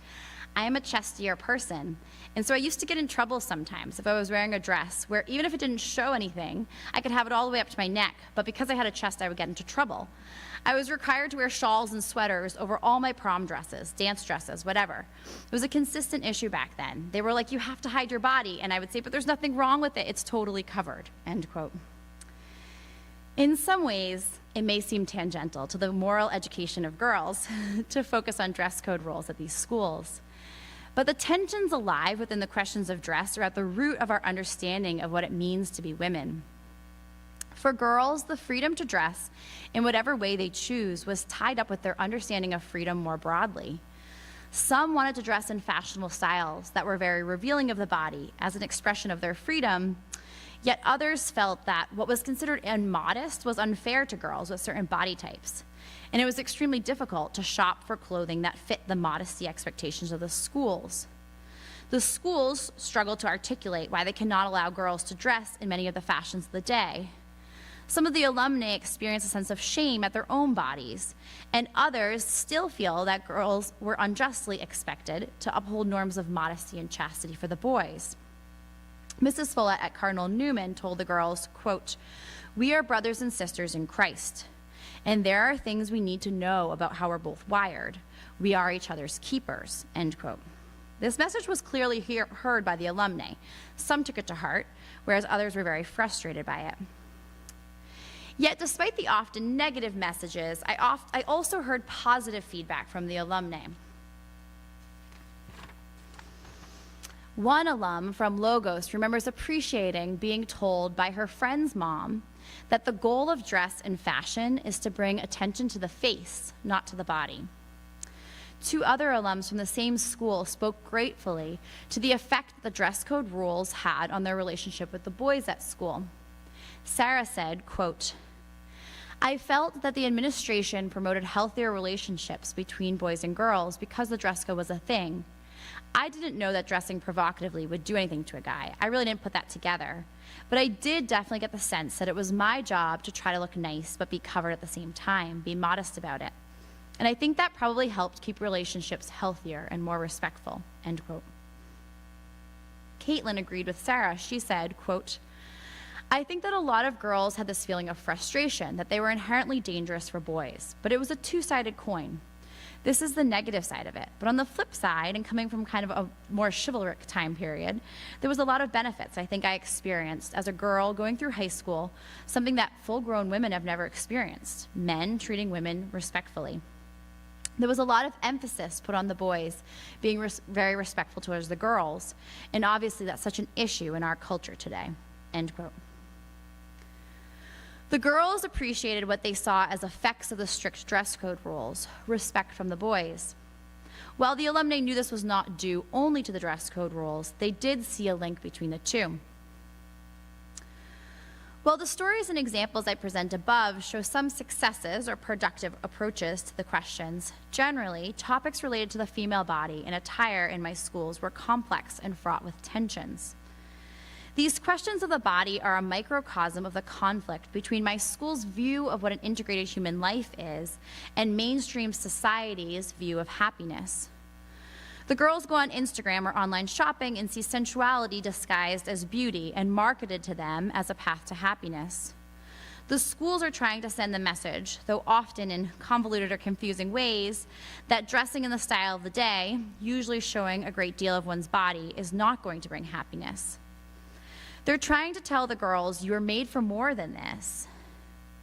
"I am a chestier person, and so I used to get in trouble sometimes if I was wearing a dress where even if it didn't show anything, I could have it all the way up to my neck, but because I had a chest, I would get into trouble. I was required to wear shawls and sweaters over all my prom dresses, dance dresses, whatever. It was a consistent issue back then. They were like, you have to hide your body, and I would say, but there's nothing wrong with it. It's totally covered," end quote. In some ways, it may seem tangential to the moral education of girls to focus on dress code rules at these schools. But the tensions alive within the questions of dress are at the root of our understanding of what it means to be women. For girls, the freedom to dress in whatever way they choose was tied up with their understanding of freedom more broadly. Some wanted to dress in fashionable styles that were very revealing of the body as an expression of their freedom, yet others felt that what was considered immodest was unfair to girls with certain body types. And it was extremely difficult to shop for clothing that fit the modesty expectations of the schools. The schools struggled to articulate why they cannot allow girls to dress in many of the fashions of the day. Some of the alumni experience a sense of shame at their own bodies, and others still feel that girls were unjustly expected to uphold norms of modesty and chastity for the boys. Mrs. Follett at Cardinal Newman told the girls, quote, "We are brothers and sisters in Christ, and there are things we need to know about how we're both wired. We are each other's keepers," end quote. This message was clearly heard by the alumni. Some took it to heart, whereas others were very frustrated by it. Yet, despite the often negative messages, I also heard positive feedback from the alumni. One alum from Logos remembers appreciating being told by her friend's mom that the goal of dress and fashion is to bring attention to the face, not to the body. Two other alums from the same school spoke gratefully to the effect the dress code rules had on their relationship with the boys at school. Sarah said, quote, "I felt that the administration promoted healthier relationships between boys and girls because the dress code was a thing. I didn't know that dressing provocatively would do anything to a guy. I really didn't put that together. But I did definitely get the sense that it was my job to try to look nice but be covered at the same time, be modest about it. And I think that probably helped keep relationships healthier and more respectful," end quote. Caitlin agreed with Sarah. She said, quote, "I think that a lot of girls had this feeling of frustration that they were inherently dangerous for boys, but it was a two-sided coin. This is the negative side of it. But on the flip side, and coming from kind of a more chivalric time period, there was a lot of benefits I think I experienced as a girl going through high school, something that full-grown women have never experienced, men treating women respectfully. There was a lot of emphasis put on the boys being very respectful towards the girls, and obviously that's such an issue in our culture today," end quote. The girls appreciated what they saw as effects of the strict dress code rules, respect from the boys. While the alumni knew this was not due only to the dress code rules, they did see a link between the two. While the stories and examples I present above show some successes or productive approaches to the questions, generally, topics related to the female body and attire in my schools were complex and fraught with tensions. These questions of the body are a microcosm of the conflict between my school's view of what an integrated human life is and mainstream society's view of happiness. The girls go on Instagram or online shopping and see sensuality disguised as beauty and marketed to them as a path to happiness. The schools are trying to send the message, though often in convoluted or confusing ways, that dressing in the style of the day, usually showing a great deal of one's body, is not going to bring happiness. They're trying to tell the girls, you are made for more than this.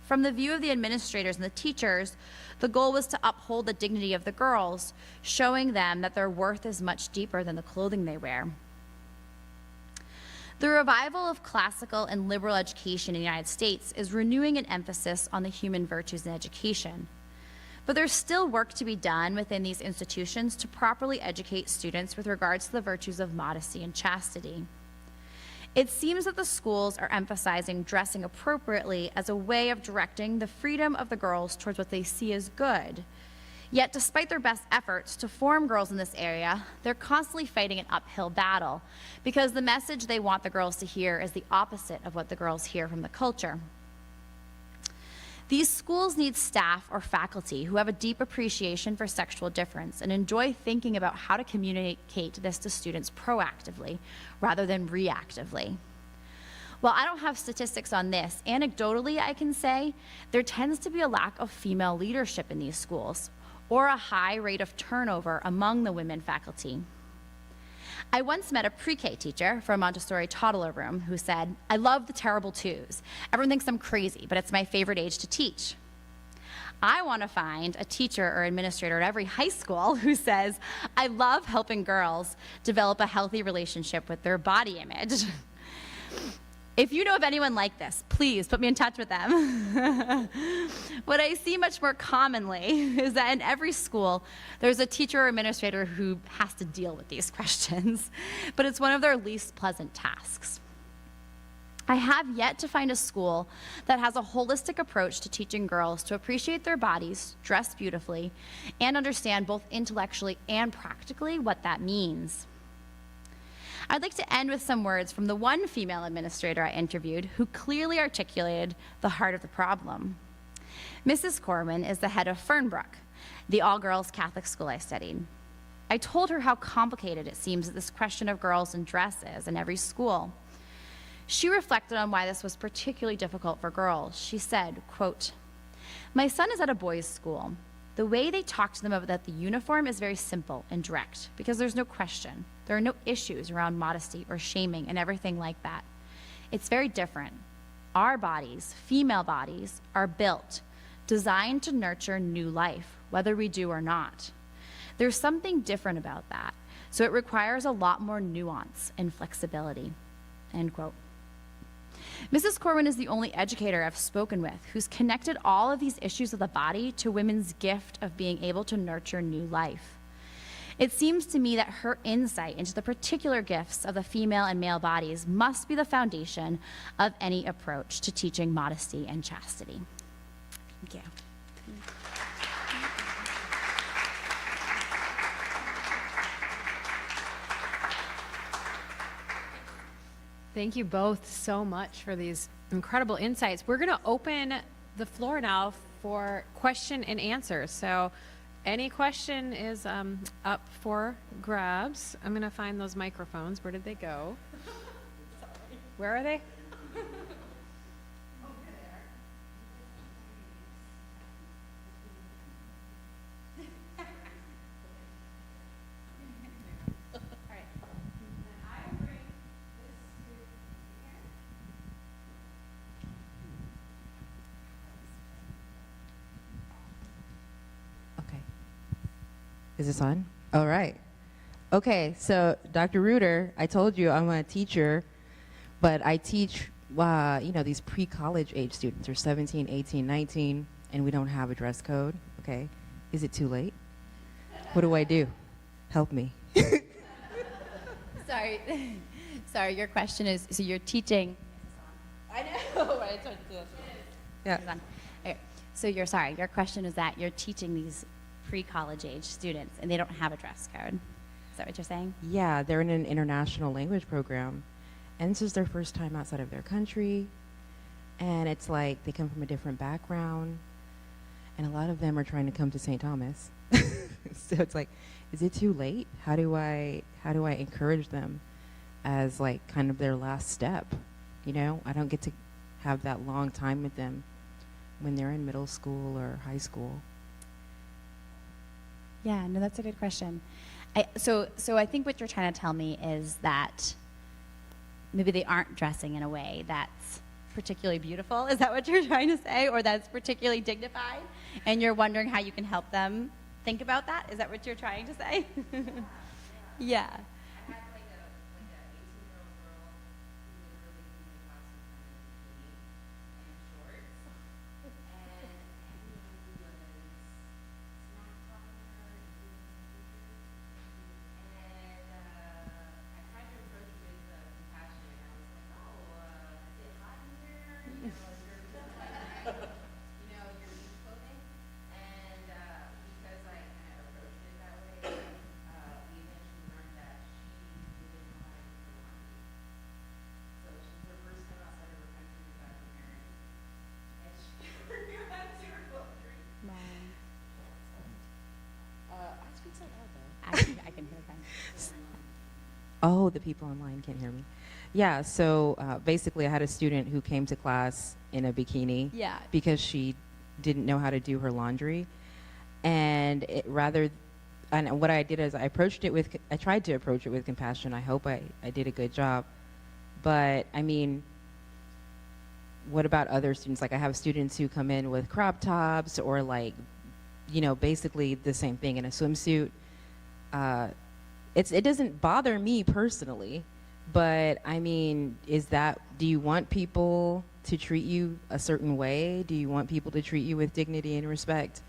From the view of the administrators and the teachers, the goal was to uphold the dignity of the girls, showing them that their worth is much deeper than the clothing they wear. The revival of classical and liberal education in the United States is renewing an emphasis on the human virtues in education. But there's still work to be done within these institutions to properly educate students with regards to the virtues of modesty and chastity. It seems that the schools are emphasizing dressing appropriately as a way of directing the freedom of the girls towards what they see as good. Yet, despite their best efforts to form girls in this area, they're constantly fighting an uphill battle because the message they want the girls to hear is the opposite of what the girls hear from the culture. These schools need staff or faculty who have a deep appreciation for sexual difference and enjoy thinking about how to communicate this to students proactively rather than reactively. While I don't have statistics on this, anecdotally I can say there tends to be a lack of female leadership in these schools or a high rate of turnover among the women faculty. I once met a pre-K teacher from Montessori toddler room who said, "I love the terrible twos. Everyone thinks I'm crazy, but it's my favorite age to teach." I want to find a teacher or administrator at every high school who says, "I love helping girls develop a healthy relationship with their body image." If you know of anyone like this, please put me in touch with them. What I see much more commonly is that in every school, there's a teacher or administrator who has to deal with these questions, but it's one of their least pleasant tasks. I have yet to find a school that has a holistic approach to teaching girls to appreciate their bodies, dress beautifully, and understand both intellectually and practically what that means. I'd like to end with some words from the one female administrator I interviewed who clearly articulated the heart of the problem. Mrs. Corwin is the head of Fernbrook, the all-girls Catholic school I studied. I told her how complicated it seems that this question of girls and dress is in every school. She reflected on why this was particularly difficult for girls. She said, quote, "My son is at a boys' school. The way they talk to them about the uniform is very simple and direct because there's no question. There are no issues around modesty or shaming and everything like that. It's very different. Our bodies, female bodies, are built, designed to nurture new life, whether we do or not. There's something different about that, so it requires a lot more nuance and flexibility," end quote. Mrs. Corwin is the only educator I've spoken with who's connected all of these issues of the body to women's gift of being able to nurture new life. It seems to me that her insight into the particular gifts of the female and male bodies must be the foundation of any approach to teaching modesty and chastity. Thank you. Thank you both so much for these incredible insights. We're going to open the floor now for question and answers. So any question is up for grabs. I'm going to find those microphones. Where did they go? Where are they? Is this on? All right. Okay, so Dr. Reuter, I told you I'm a teacher, but I teach, these pre-college age students. They're 17, 18, 19, and we don't have a dress code, okay? Is it too late? What do I do? Help me. Sorry, your question is, so you're teaching. I know, I tried to do that. Yeah. Okay. So your question is that you're teaching these pre-college age students and they don't have a dress code. Is that what you're saying? Yeah, they're in an international language program, and this is their first time outside of their country, and it's like they come from a different background, and a lot of them are trying to come to St. Thomas. So it's like, is it too late? How do I encourage them as like kind of their last step? You know, I don't get to have that long time with them when they're in middle school or high school. Yeah, no, that's a good question. So I think what you're trying to tell me is that maybe they aren't dressing in a way that's particularly beautiful. Is that what you're trying to say? Or that's particularly dignified? And you're wondering how you can help them think about that? Is that what you're trying to say? Yeah. Oh, the people online can't hear me. Yeah, so basically I had a student who came to class in a bikini Yeah. because she didn't know how to do her laundry. And what I did is I tried to approach it with compassion. I hope I did a good job. But I mean, what about other students? Like I have students who come in with crop tops or like, basically the same thing in a swimsuit. It doesn't bother me personally, but I mean, do you want people to treat you a certain way? Do you want people to treat you with dignity and respect?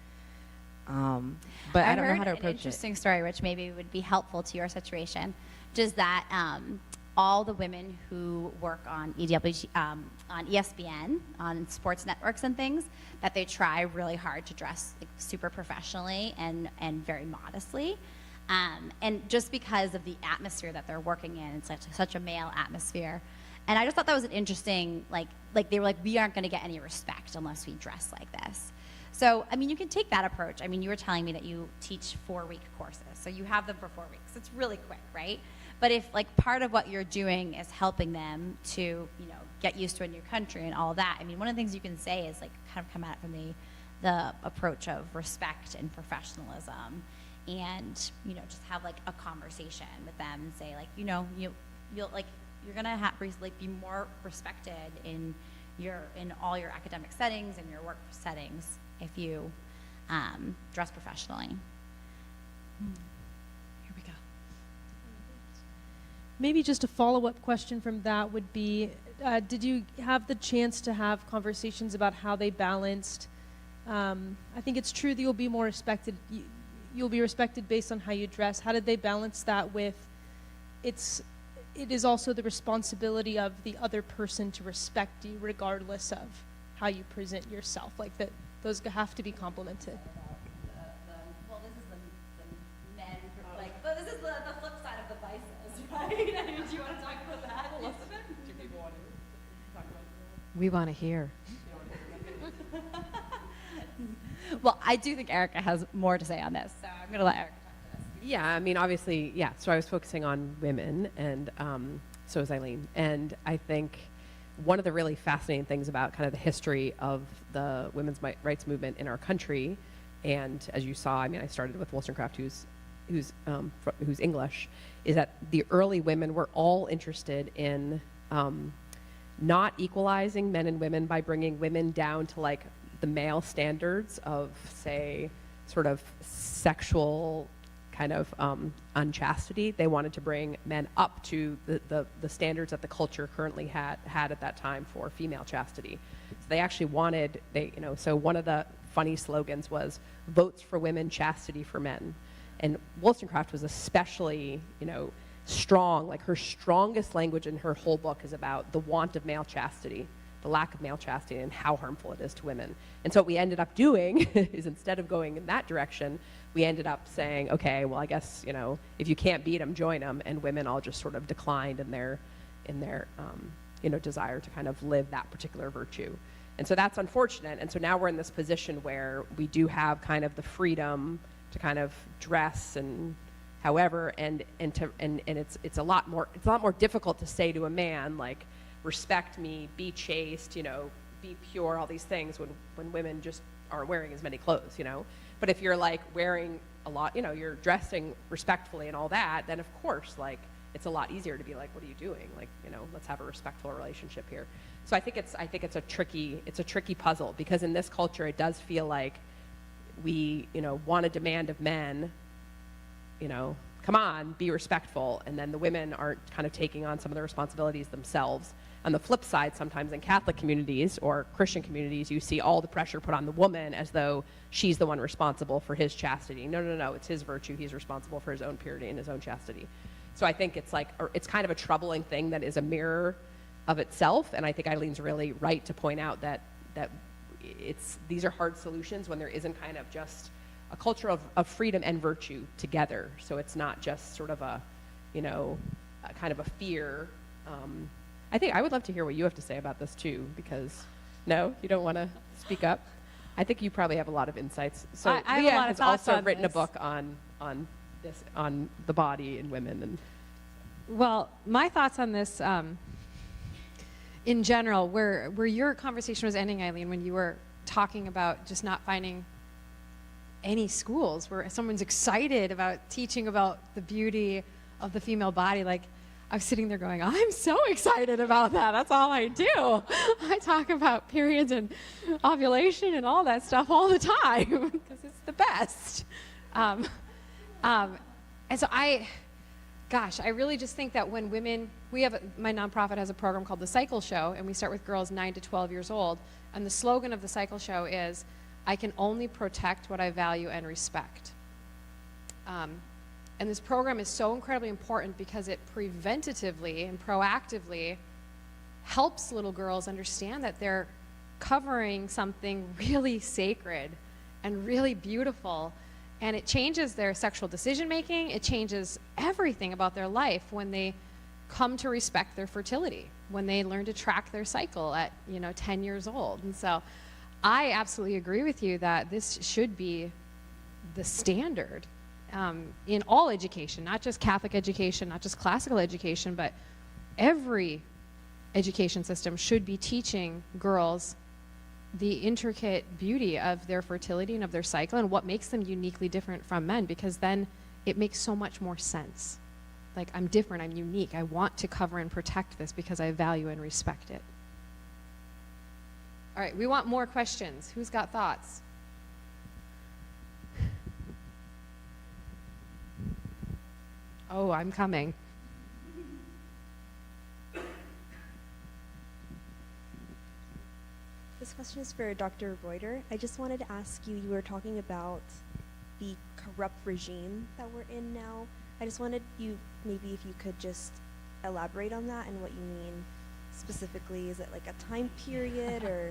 But I don't know how to heard an approach interesting story, which maybe would be helpful to your situation, just that all the women who work on on ESPN, on sports networks and things, that they try really hard to dress like, super professionally and very modestly. And just because of the atmosphere that they're working in, it's such a male atmosphere. And I just thought that was an interesting, like they were like, we aren't going to get any respect unless we dress like this. So, I mean, you can take that approach. I mean, you were telling me that you teach 4-week courses, so you have them for 4 weeks. It's really quick, right? But if, like, part of what you're doing is helping them to, get used to a new country and all of that, I mean, one of the things you can say is, like, kind of come at it from the approach of respect and professionalism and, just have, like, a conversation with them and say, like, you'll like, you're going to be more respected in all your academic settings and your work settings if you dress professionally. Here we go. Maybe just a follow-up question from that would be, did you have the chance to have conversations about how they balanced, I think it's true that you'll be more respected, you'll be respected based on how you dress. How did they balance that with, it is also the responsibility of the other person to respect you regardless of how you present yourself, like that those have to be complemented. Well, this is the men, this is the flip side of the vices, right? I mean, do you want to talk about that, Elizabeth? Do people want to talk about it? We want to hear. Well, I do think Erika has more to say on this, so I'm going to let Erika talk to this. Yeah, I mean, obviously, yeah. So I was focusing on women, and so was Eileen. And I think one of the really fascinating things about kind of the history of the women's rights movement in our country, and as you saw, I mean, I started with Wollstonecraft, who's English, is that the early women were all interested in not equalizing men and women by bringing women down to like the male standards of, say, sort of sexual kind of unchastity. They wanted to bring men up to the standards that the culture currently had at that time for female chastity. So they actually wanted, so one of the funny slogans was votes for women, chastity for men. And Wollstonecraft was especially, strong, like her strongest language in her whole book is about the want of male chastity, the lack of male chastity and how harmful it is to women. And so what we ended up doing is instead of going in that direction, we ended up saying, okay, well, I guess, if you can't beat them, join them. And women all just sort of declined in their desire to kind of live that particular virtue. And so that's unfortunate. And so now we're in this position where we do have kind of the freedom to kind of dress and however, and it's a lot more difficult to say to a man, like, respect me, be chaste, be pure, all these things when women just aren't wearing as many clothes, But if you're like wearing a lot, you're dressing respectfully and all that, then of course, like, it's a lot easier to be like, what are you doing? Like, let's have a respectful relationship here. So I think it's a tricky puzzle, because in this culture it does feel like we, want to demand of men, come on, be respectful, and then the women aren't kind of taking on some of the responsibilities themselves. On the flip side, sometimes in Catholic communities or Christian communities, you see all the pressure put on the woman as though she's the one responsible for his chastity. No, it's his virtue. He's responsible for his own purity and his own chastity. So I think it's kind of a troubling thing that is a mirror of itself, and I think Eileen's really right to point out that these are hard solutions when there isn't kind of just a culture of freedom and virtue together. So it's not just sort of a kind of a fear. I think I would love to hear what you have to say about this too, because no, you don't want to speak up. I think you probably have a lot of insights. So I have Leah a lot of has thoughts also on written this. a book on this, on the body and women. And Well, my thoughts on this, in general, where your conversation was ending, Eileen, when you were talking about just not finding any schools where someone's excited about teaching about the beauty of the female body. Like, I was sitting there going, I'm so excited about that. That's all I do. I talk about periods and ovulation and all that stuff all the time because it's the best. And so I really just think that when women, my nonprofit has a program called the Cycle Show, and we start with girls 9 to 12 years old. And the slogan of the Cycle Show is, I can only protect what I value and respect. And this program is so incredibly important because it preventatively and proactively helps little girls understand that they're covering something really sacred and really beautiful. And it changes their sexual decision making. It changes everything about their life when they come to respect their fertility, when they learn to track their cycle at 10 years old. And so I absolutely agree with you that this should be the standard in all education, not just Catholic education, not just classical education, but every education system should be teaching girls the intricate beauty of their fertility and of their cycle and what makes them uniquely different from men, because then it makes so much more sense. Like, I'm different, I'm unique, I want to cover and protect this because I value and respect it. All right, we want more questions. Who's got thoughts? Oh, I'm coming. This question is for Dr. Reuter. I just wanted to ask you, you were talking about the corrupt regime that we're in now. I just wanted you, maybe if you could just elaborate on that and what you mean specifically. Is it like a time period or?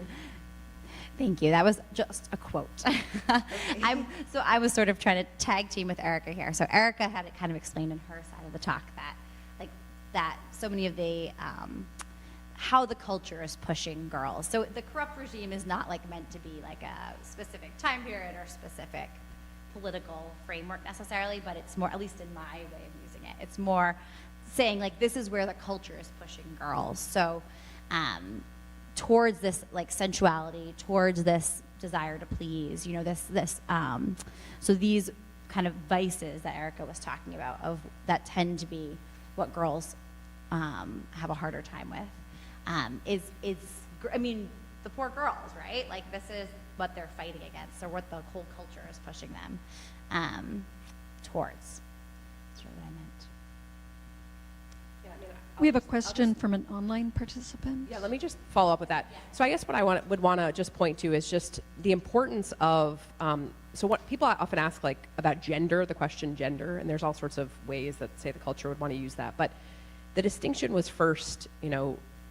Thank you. That was just a quote. Okay. I was sort of trying to tag team with Erika here. So Erika had it kind of explained in her side of the talk that so many of the how the culture is pushing girls. So the corrupt regime is not meant to be like a specific time period or specific political framework necessarily, but it's more, at least in my way of using it, it's more saying this is where the culture is pushing girls. So towards this sensuality, towards this desire to please, so these kind of vices that Erika was talking about that tend to be what girls have a harder time with, the poor girls, right? This is what they're fighting against, or what the whole culture is pushing them towards. That's really what I meant. We have a question from an online participant. Yeah, let me just follow up with that. So I guess what I would want to just point to is just the importance of, so what people often ask about gender, the question gender, and there's all sorts of ways that, say, the culture would want to use that. But the distinction was first,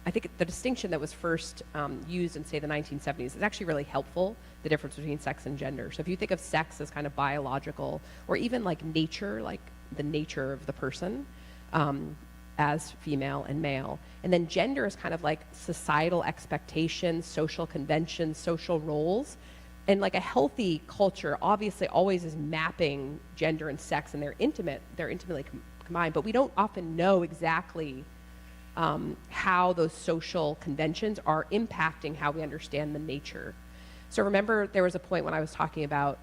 I think the distinction that was first used in, say, the 1970s is actually really helpful, the difference between sex and gender. So if you think of sex as kind of biological, or even nature, the nature of the person, as female and male. And then gender is kind of societal expectations, social conventions, social roles. And a healthy culture obviously always is mapping gender and sex, and they're intimately combined, but we don't often know exactly how those social conventions are impacting how we understand the nature. So remember, there was a point when I was talking about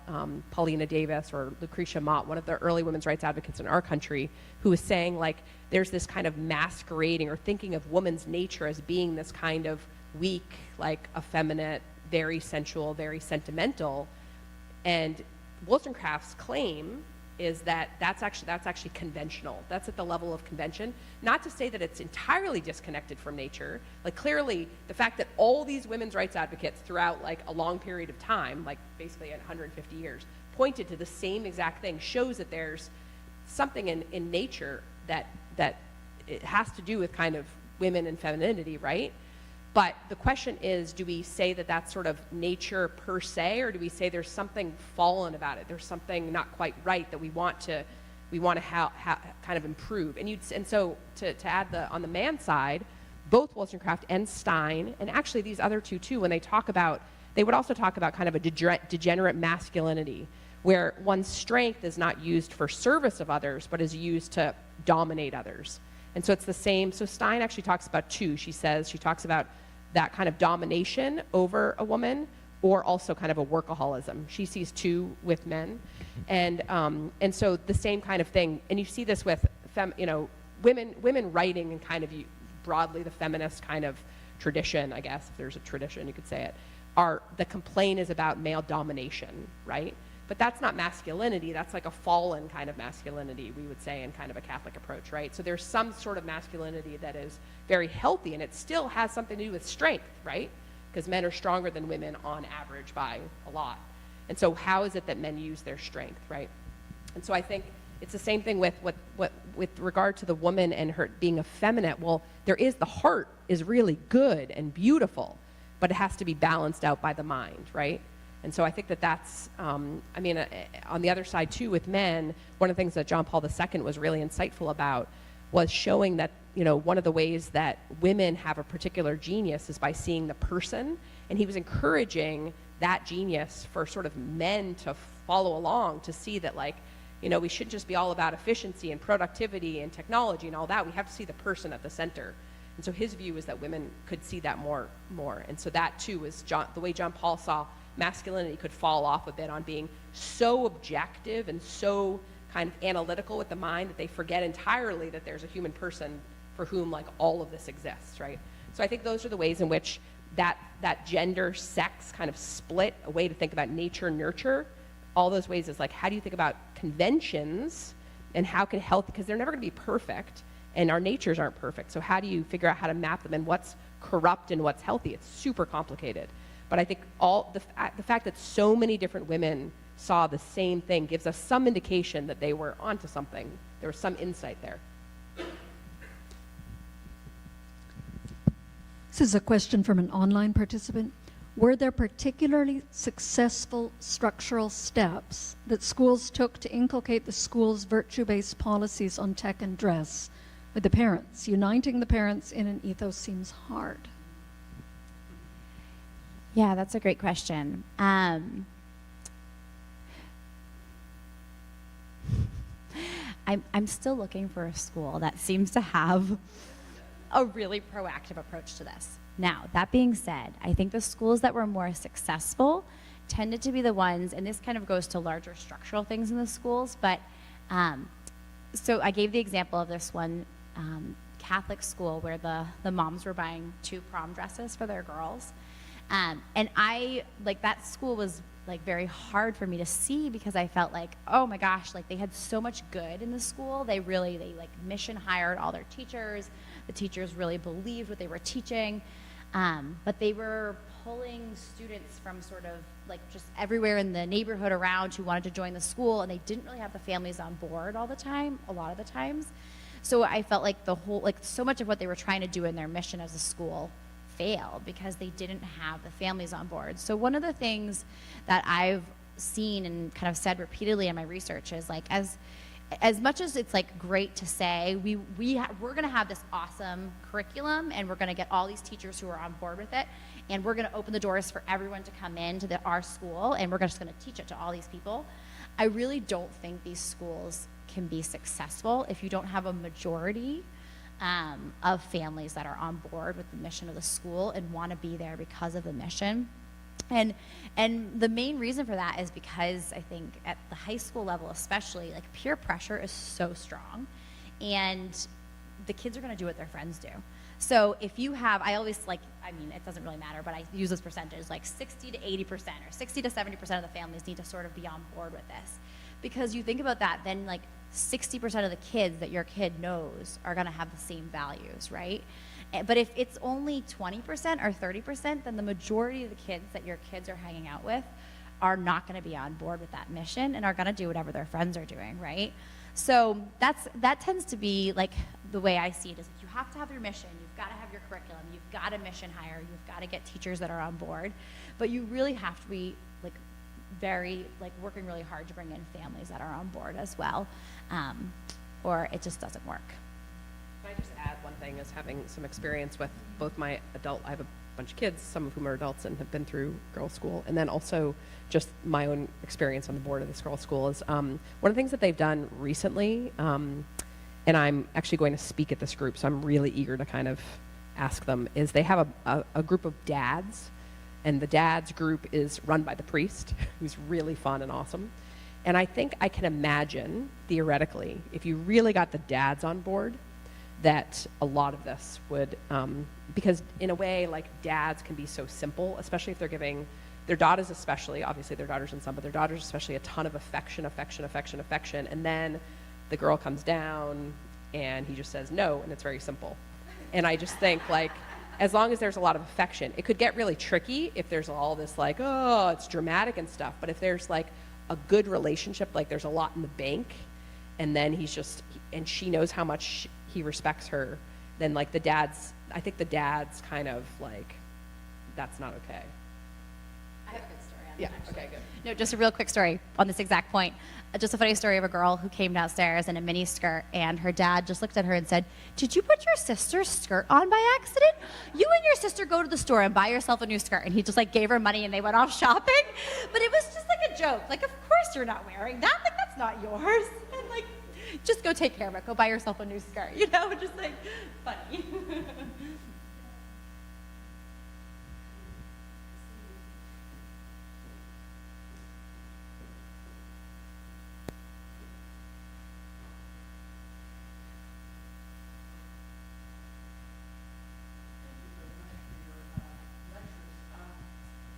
Paulina Davis or Lucretia Mott, one of the early women's rights advocates in our country, who was saying there's this kind of masquerading or thinking of woman's nature as being this kind of weak, effeminate, very sensual, very sentimental. And Wollstonecraft's claim is that that's actually conventional. That's at the level of convention. Not to say that it's entirely disconnected from nature. Clearly, the fact that all these women's rights advocates throughout a long period of time, basically 150 years, pointed to the same exact thing shows that there's something in nature that it has to do with kind of women and femininity, right? But the question is, do we say that that's sort of nature per se, or do we say there's something fallen about it? There's something not quite right that we want to kind of improve. And so to add on the man side, both Wollstonecraft and Stein, and actually these other two too, when they would also talk about kind of a degenerate masculinity, where one's strength is not used for service of others, but is used to dominate others. And so it's the same. So Stein actually talks about two. She talks about that kind of domination over a woman, or also kind of a workaholism. She sees two with men. And so the same kind of thing. And you see this with, women writing in kind of broadly the feminist kind of tradition, I guess, if there's a tradition, you could say it, the complaint is about male domination, right? But that's not masculinity. That's like a fallen kind of masculinity, we would say, in kind of a Catholic approach, right? So there's some sort of masculinity that is very healthy, and it still has something to do with strength, right? Because men are stronger than women on average by a lot. And so how is it that men use their strength, right? And so I think it's the same thing with regard to the woman and her being effeminate. Well, the heart is really good and beautiful, but it has to be balanced out by the mind, right? And so I think that's, on the other side too, with men, one of the things that John Paul II was really insightful about was showing that, one of the ways that women have a particular genius is by seeing the person. And he was encouraging that genius for sort of men to follow along, to see that, like, we shouldn't just be all about efficiency and productivity and technology and all that. We have to see the person at the center. And so his view is that women could see that more. And so that too is the way John Paul saw masculinity could fall off a bit on being so objective and so kind of analytical with the mind that they forget entirely that there's a human person for whom, like, all of this exists, right? So I think those are the ways in which that gender sex kind of split, a way to think about nature nurture, all those ways is like, how do you think about conventions and how can health, because they're never going to be perfect and our natures aren't perfect, so how do you figure out how to map them and what's corrupt and what's healthy? It's super complicated. But I think the fact that so many different women saw the same thing gives us some indication that they were onto something. There was some insight there. This is a question from an online participant. Were there particularly successful structural steps that schools took to inculcate the school's virtue-based policies on tech and dress with the parents? Uniting the parents in an ethos seems hard. Yeah, that's a great question. I'm still looking for a school that seems to have a really proactive approach to this. Now, that being said, I think the schools that were more successful tended to be the ones, and this kind of goes to larger structural things in the schools, but so I gave the example of this one Catholic school where the moms were buying 2 prom dresses for their girls. And that school was like very hard for me to see because I felt like, oh my gosh, like they had so much good in the school. They like mission hired all their teachers. The teachers really believed what they were teaching. But they were pulling students from sort of like just everywhere in the neighborhood around who wanted to join the school, and they didn't really have the families on board a lot of the times. So I felt like so much of what they were trying to do in their mission as a school failed because they didn't have the families on board. So one of the things that I've seen and kind of said repeatedly in my research is like, as much as it's like great to say we're going to have this awesome curriculum and we're going to get all these teachers who are on board with it and we're going to open the doors for everyone to come into our school and we're just going to teach it to all these people, I really don't think these schools can be successful if you don't have a majority of families that are on board with the mission of the school and want to be there because of the mission. And the main reason for that is because I think at the high school level especially, like peer pressure is so strong and the kids are going to do what their friends do. So if you have, it doesn't really matter, but I use this percentage, like 60 to 80% or 60 to 70% of the families need to sort of be on board with this. Because you think about that, then like 60% of the kids that your kid knows are going to have the same values, right? But if it's only 20% or 30%, then the majority of the kids that your kids are hanging out with are not going to be on board with that mission and are going to do whatever their friends are doing, right? So that tends to be like the way I see it is you have to have your mission, you've got to have your curriculum, you've got to mission hire, you've got to get teachers that are on board, but you really have to be like very working really hard to bring in families that are on board as well, or it just doesn't work. Can I just add one thing is having some experience with both I have a bunch of kids, some of whom are adults and have been through girls' school, and then also just my own experience on the board of this girls' school is one of the things that they've done recently and I'm actually going to speak at this group, so I'm really eager to kind of ask them, is they have a group of dads, and the dads group is run by the priest, who's really fun and awesome. And I think I can imagine, theoretically, if you really got the dads on board, that a lot of this would, because in a way, like, dads can be so simple, especially if they're giving their daughters especially, obviously their daughters and son, but their daughters especially, a ton of affection, and then the girl comes down and he just says no, and it's very simple. And I just think, like, as long as there's a lot of affection, it could get really tricky if there's all this, like, oh, it's dramatic and stuff, but if there's, like, a good relationship, like there's a lot in the bank, and then he's just, and she knows how much he respects her, then, like, I think the dad's kind of like, that's not okay. I have a good story on Yeah, that, okay, actually. good. No, just a real quick story on this exact point. Just a funny story of a girl who came downstairs in a mini skirt, and her dad just looked at her and said, "Did you put your sister's skirt on by accident? You and your sister go to the store and buy yourself a new skirt." And he just, like, gave her money and they went off shopping. But it was just like a joke. Like, of course you're not wearing that. Like, that's not yours. And, like, just go take care of it. Go buy yourself a new skirt. You know, just, like, funny.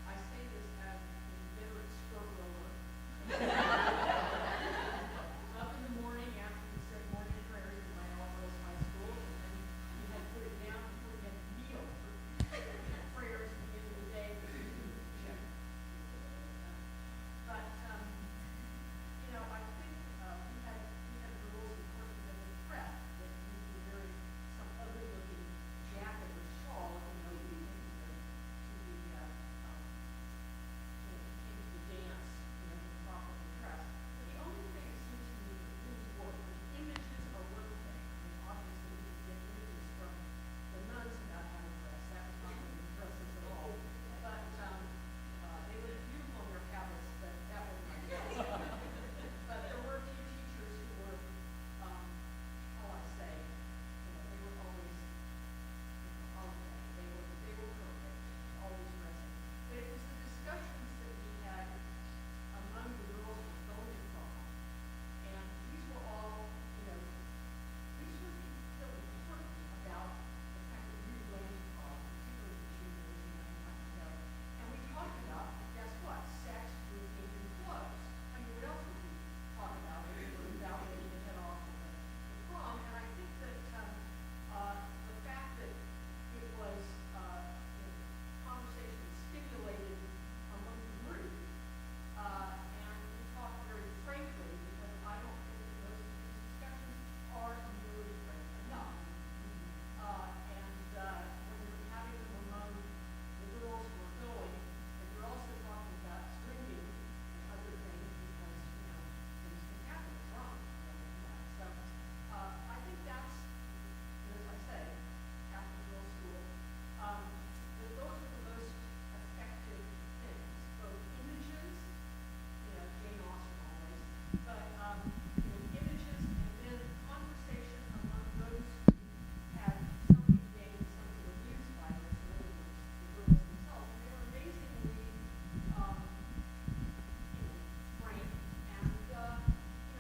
I say this as an inveterate skirt roller. Up in the morning after we said morning prayers in my all girls high school, and then we had put it down before we had to kneel for prayers at the end of the day. But you know, I think we had rules, of course, that were prep that you were wearing some ugly looking jacket or shawl, you know, to the dance, you know, properly dressed. But the only thing it seems to me that really worked was images are one thing. I mean, obviously we could get images from the nuns about how to dress. That was not really dresses at all. But they looked beautiful in their habits, but that was not good. But there were a few teachers who were, how I say, you know, they were always, you know, they were perfect, always dressing. But it was the discussions that we had among the girls who were going to prom. And these were all, you know, these were people that were important about the fact that we were going to prom, particularly the juniors, you know, and we talked about, guess what, sex, drinking, and clothes. I mean, what else would we talk about? We were about ready to head off to the prom, and I think that the fact that it was, you know, conversation stimulated among the group, and we talked very frankly, because I don't think that most of these discussions are really frank enough. And when you're having them among the girls who are going, and you're also talking about drinking and other things, because, you know, things can happen drunk and everything like that. So I think that's, as I say, after middle school, that those are the most effective things, both images, you know, Jane Austen always, but, you know, images and then conversation among those who had something gained, something amused by this, in other words, the girls themselves. And they were amazingly, you know, frank and, you know,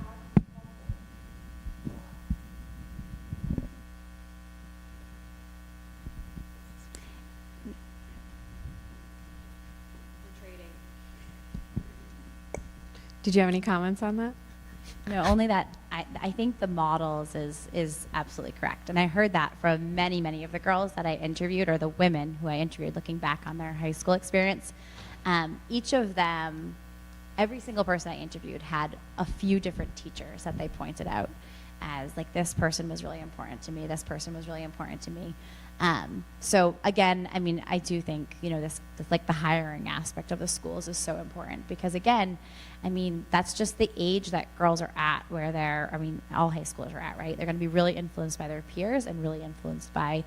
I think helpful. Did you have any comments on that? No, only that I think the models is absolutely correct. And I heard that from many, many of the girls that I interviewed, or the women who I interviewed looking back on their high school experience. Each of them, every single person I interviewed had a few different teachers that they pointed out as, like, this person was really important to me, this person was really important to me. So again, I mean, I do think, you know, this like the hiring aspect of the schools is so important, because again, I mean, that's just the age that girls are at, where they're, I mean, all high schoolers are at, right? They're going to be really influenced by their peers and really influenced by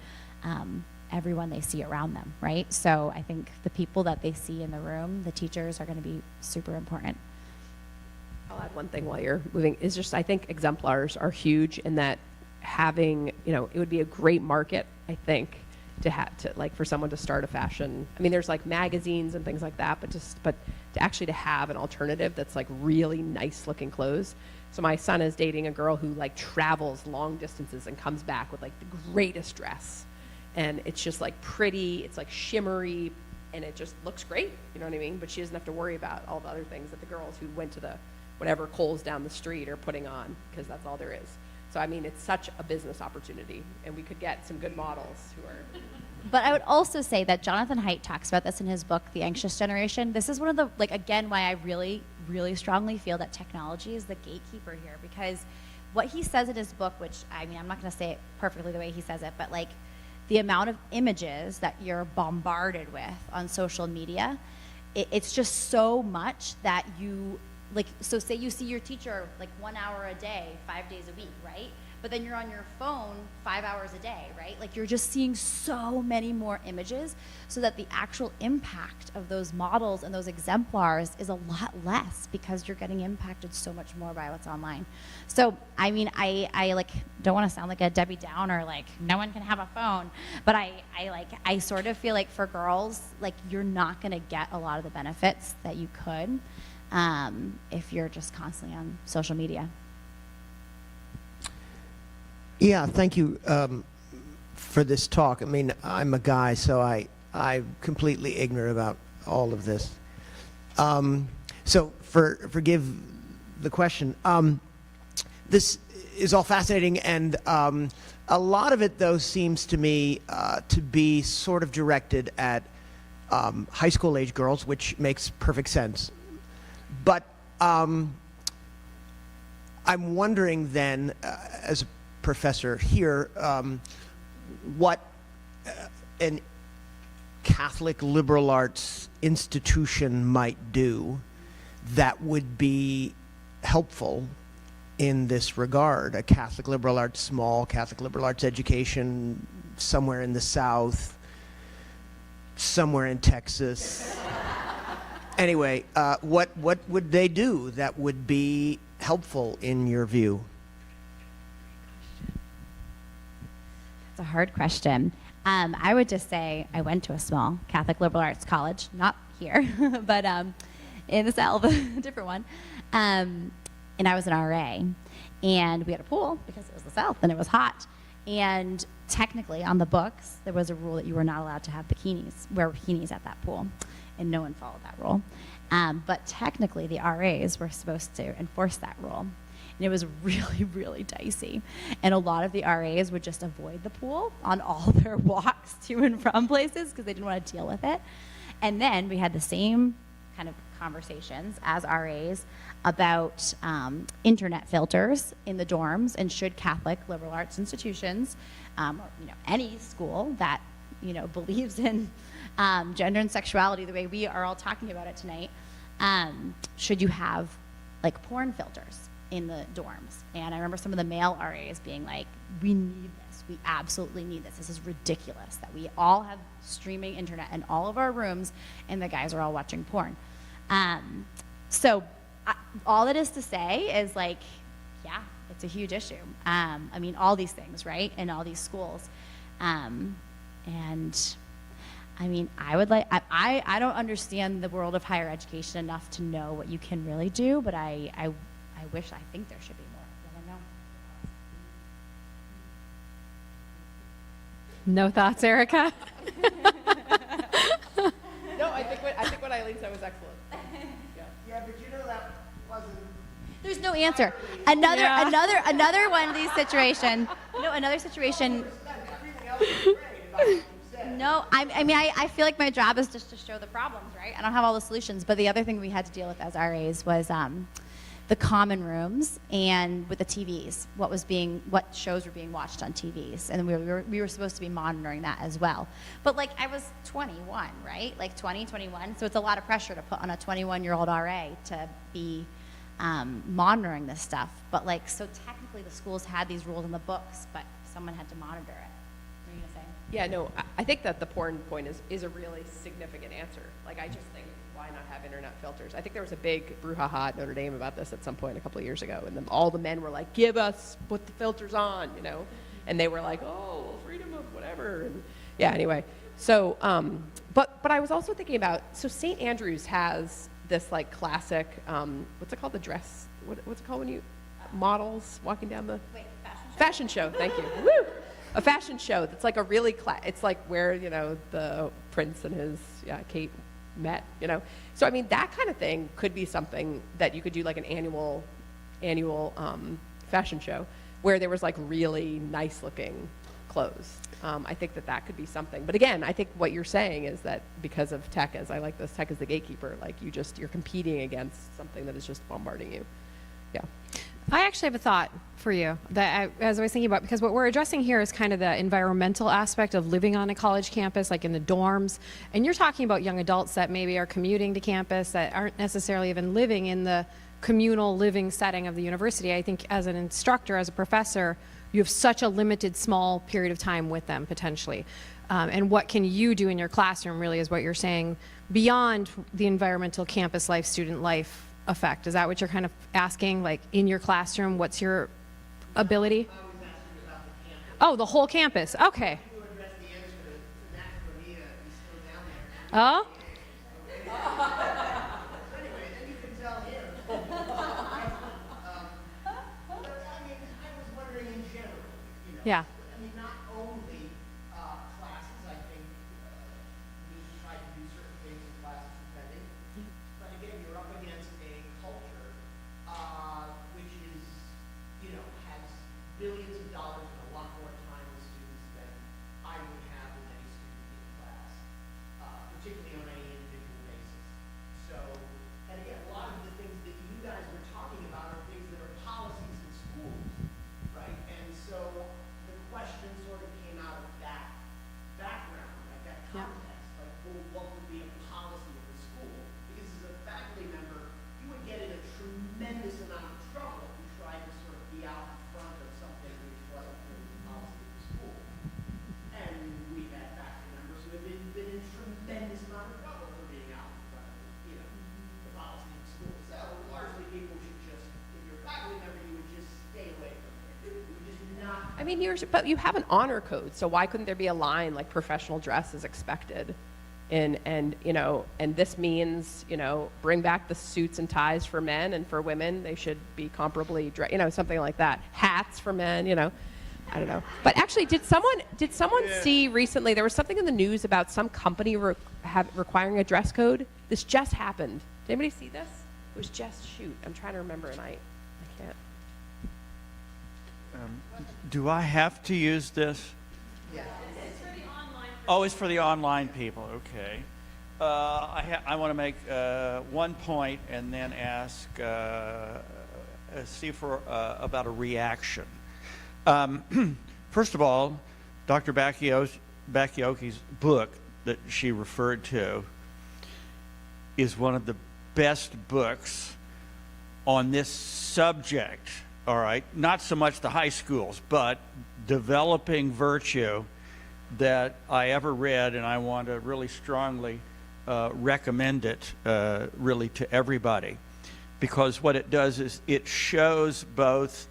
everyone they see around them, right? So I think the people that they see in the room, the teachers, are going to be super important. I'll add one thing while you're moving, is just, I think exemplars are huge in that having, it would be a great market, I think, to have to like for someone to start a fashion. I mean, there's like magazines and things like that, but to actually to have an alternative that's like really nice looking clothes. So my son is dating a girl who like travels long distances and comes back with like the greatest dress, and it's just like pretty, it's like shimmery, and it just looks great. You know what I mean? But she doesn't have to worry about all the other things that the girls who went to the whatever Kohl's down the street are putting on, because that's all there is. So, I mean, it's such a business opportunity, and we could get some good models who are... But I would also say that Jonathan Haidt talks about this in his book, The Anxious Generation. This is one of the, like, again, why I really, really strongly feel that technology is the gatekeeper here, because what he says in his book, which, I mean, I'm not going to say it perfectly the way he says it, but, like, the amount of images that you're bombarded with on social media, it's just so much that you... Like, so say you see your teacher like 1 hour a day, 5 days a week, right? But then you're on your phone 5 hours a day, right? Like, you're just seeing so many more images, so that the actual impact of those models and those exemplars is a lot less, because you're getting impacted so much more by what's online. So, I mean, I like don't want to sound like a Debbie Downer, like no one can have a phone, but I sort of feel like for girls, like you're not going to get a lot of the benefits that you could. If you're just constantly on social media. Yeah, thank you for this talk. I mean, I'm a guy, so I'm completely ignorant about all of this. So forgive the question. This is all fascinating, and a lot of it, though, seems to me to be sort of directed at high school age girls, which makes perfect sense. But I'm wondering then, as a professor here, what an Catholic liberal arts institution might do that would be helpful in this regard. A Catholic liberal arts, small Catholic liberal arts education somewhere in the South, somewhere in Texas. Anyway, what would they do that would be helpful in your view? It's a hard question. I would just say I went to a small Catholic liberal arts college, not here, but in the South, a different one. And I was an RA, and we had a pool because it was the South and it was hot. And technically, on the books, there was a rule that you were not allowed to have wear bikinis at that pool. And no one followed that rule. But technically, the RAs were supposed to enforce that rule. And it was really, really dicey. And a lot of the RAs would just avoid the pool on all their walks to and from places because they didn't want to deal with it. And then we had the same kind of conversations as RAs about internet filters in the dorms, and should Catholic liberal arts institutions, or any school that believes in gender and sexuality the way we are all talking about it tonight, should you have like porn filters in the dorms? And I remember some of the male RAs being like, we need this, we absolutely need this is ridiculous that we all have streaming internet in all of our rooms and the guys are all watching porn. So all that is to say is, like, yeah, it's a huge issue. I mean, all these things, right, in all these schools. And I mean, I don't understand the world of higher education enough to know what you can really do, but I think there should be more. I don't know. No thoughts, Erika? No, I think what Eileen said was excellent. Yeah, but that wasn't... There's no answer. Another one of these situations. No, another situation. Everything else is great. No, I feel like my job is just to show the problems, right? I don't have all the solutions. But the other thing we had to deal with as RAs was the common rooms and with the TVs, what shows were being watched on TVs, and we were supposed to be monitoring that as well. But like, I was 21, right? Like 20, 21. So it's a lot of pressure to put on a 21-year-old RA to be monitoring this stuff. But like, so technically the schools had these rules in the books, but someone had to monitor it. What were you gonna say? Yeah, no, I think that the porn point is a really significant answer. Like, I just think, why not have internet filters? I think there was a big brouhaha at Notre Dame about this at some point a couple of years ago, and then all the men were like, give us, put the filters on, you know? And they were like, oh, well, freedom of whatever. And yeah, anyway. So, but I was also thinking about, so St. Andrews has this like classic, what's it called, the dress, what's it called when you, models walking down the, fashion show, thank you. Woo! A fashion show that's like a really, it's like where, you know, the prince and his, Kate met, you know. So, I mean, that kind of thing could be something that you could do like an annual fashion show where there was like really nice looking clothes. I think that could be something. But again, I think what you're saying is that because of tech, as I like this, tech is the gatekeeper, like you're competing against something that is just bombarding you. Yeah. I actually have a thought for you that as I was thinking about, because what we're addressing here is kind of the environmental aspect of living on a college campus, like in the dorms. And you're talking about young adults that maybe are commuting to campus that aren't necessarily even living in the communal living setting of the university. I think as an instructor, as a professor, you have such a limited small period of time with them potentially. And what can you do in your classroom really is what you're saying beyond the environmental campus life, student life effect. Is that what you're kind of asking? Like in your classroom, what's your ability? Oh, the whole campus. Okay. Oh? Yeah. I mean, not only classes, I think we try to do certain things in classes depending, but again, you're up against a culture which is, you know, has billions of dollars and a lot more time with students than I would have with any student in class, particularly on any individual basis. So, and again, a lot of the things that you guys were talking about are things that are policies in schools, right? And so the question sort of came out of that background, like that context, like, well, what would be a policy of the school? Because as a faculty member, you would get in a tremendous amount of trouble if you tried to sort of be out in front of something which wasn't really the policy of the school. And we've had faculty members who have been in tremendous amount of trouble for being out in front of, you know, the policy of the school. So largely people should just, if you're a faculty member, you would just stay away from it. You would just not. I mean, but you have an honor code, so why couldn't there be a line like professional dress is expected? And you know, and this means, you know, bring back the suits and ties for men, and for women, they should be comparably dressed, you know, something like that. Hats for men, you know. I don't know. But actually, did someone see recently, there was something in the news about some company requiring a dress code? This just happened. Did anybody see this? It was just, shoot, I'm trying to remember, and I can't. Do I have to use this? It's for the online. Oh, it's for the online people. Okay. I want to make 1 point and then ask, see for about a reaction. First of all, Dr. Bachiochi's book that she referred to is one of the best books on this subject. All right, not so much the high schools, but developing virtue that I ever read, and I want to really strongly recommend it really to everybody, because what it does is it shows both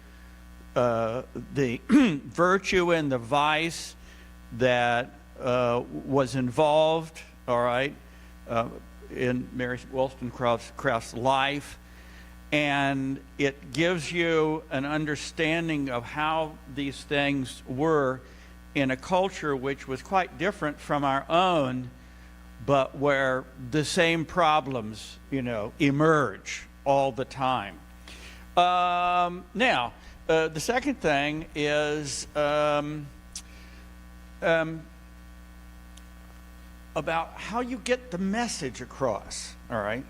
the virtue and the vice that was involved, all right, in Mary Wollstonecraft's life. And it gives you an understanding of how these things were in a culture which was quite different from our own, but where the same problems, you know, emerge all the time. Now, the second thing is about how you get the message across, all right?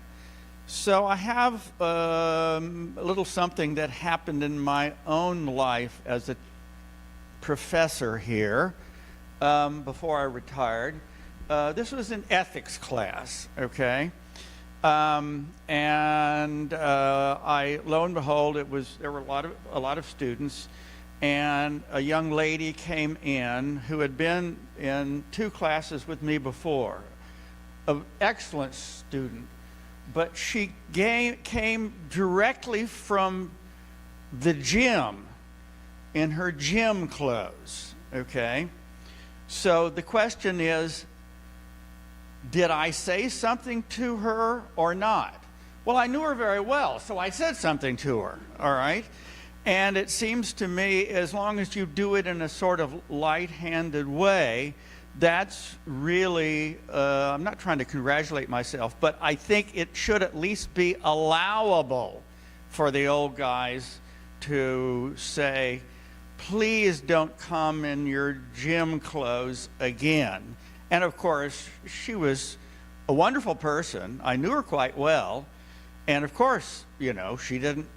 So I have a little something that happened in my own life as a professor here before I retired. This was an ethics class, okay? And lo and behold, there were a lot of students, and a young lady came in who had been in 2 classes with me before, an excellent student, but she came directly from the gym in her gym clothes, okay? So the question is, did I say something to her or not? Well, I knew her very well, so I said something to her, all right? And it seems to me, as long as you do it in a sort of light-handed way, that's really, I'm not trying to congratulate myself, but I think it should at least be allowable for the old guys to say, please don't come in your gym clothes again. And of course, she was a wonderful person. I knew her quite well. And of course, you know, she didn't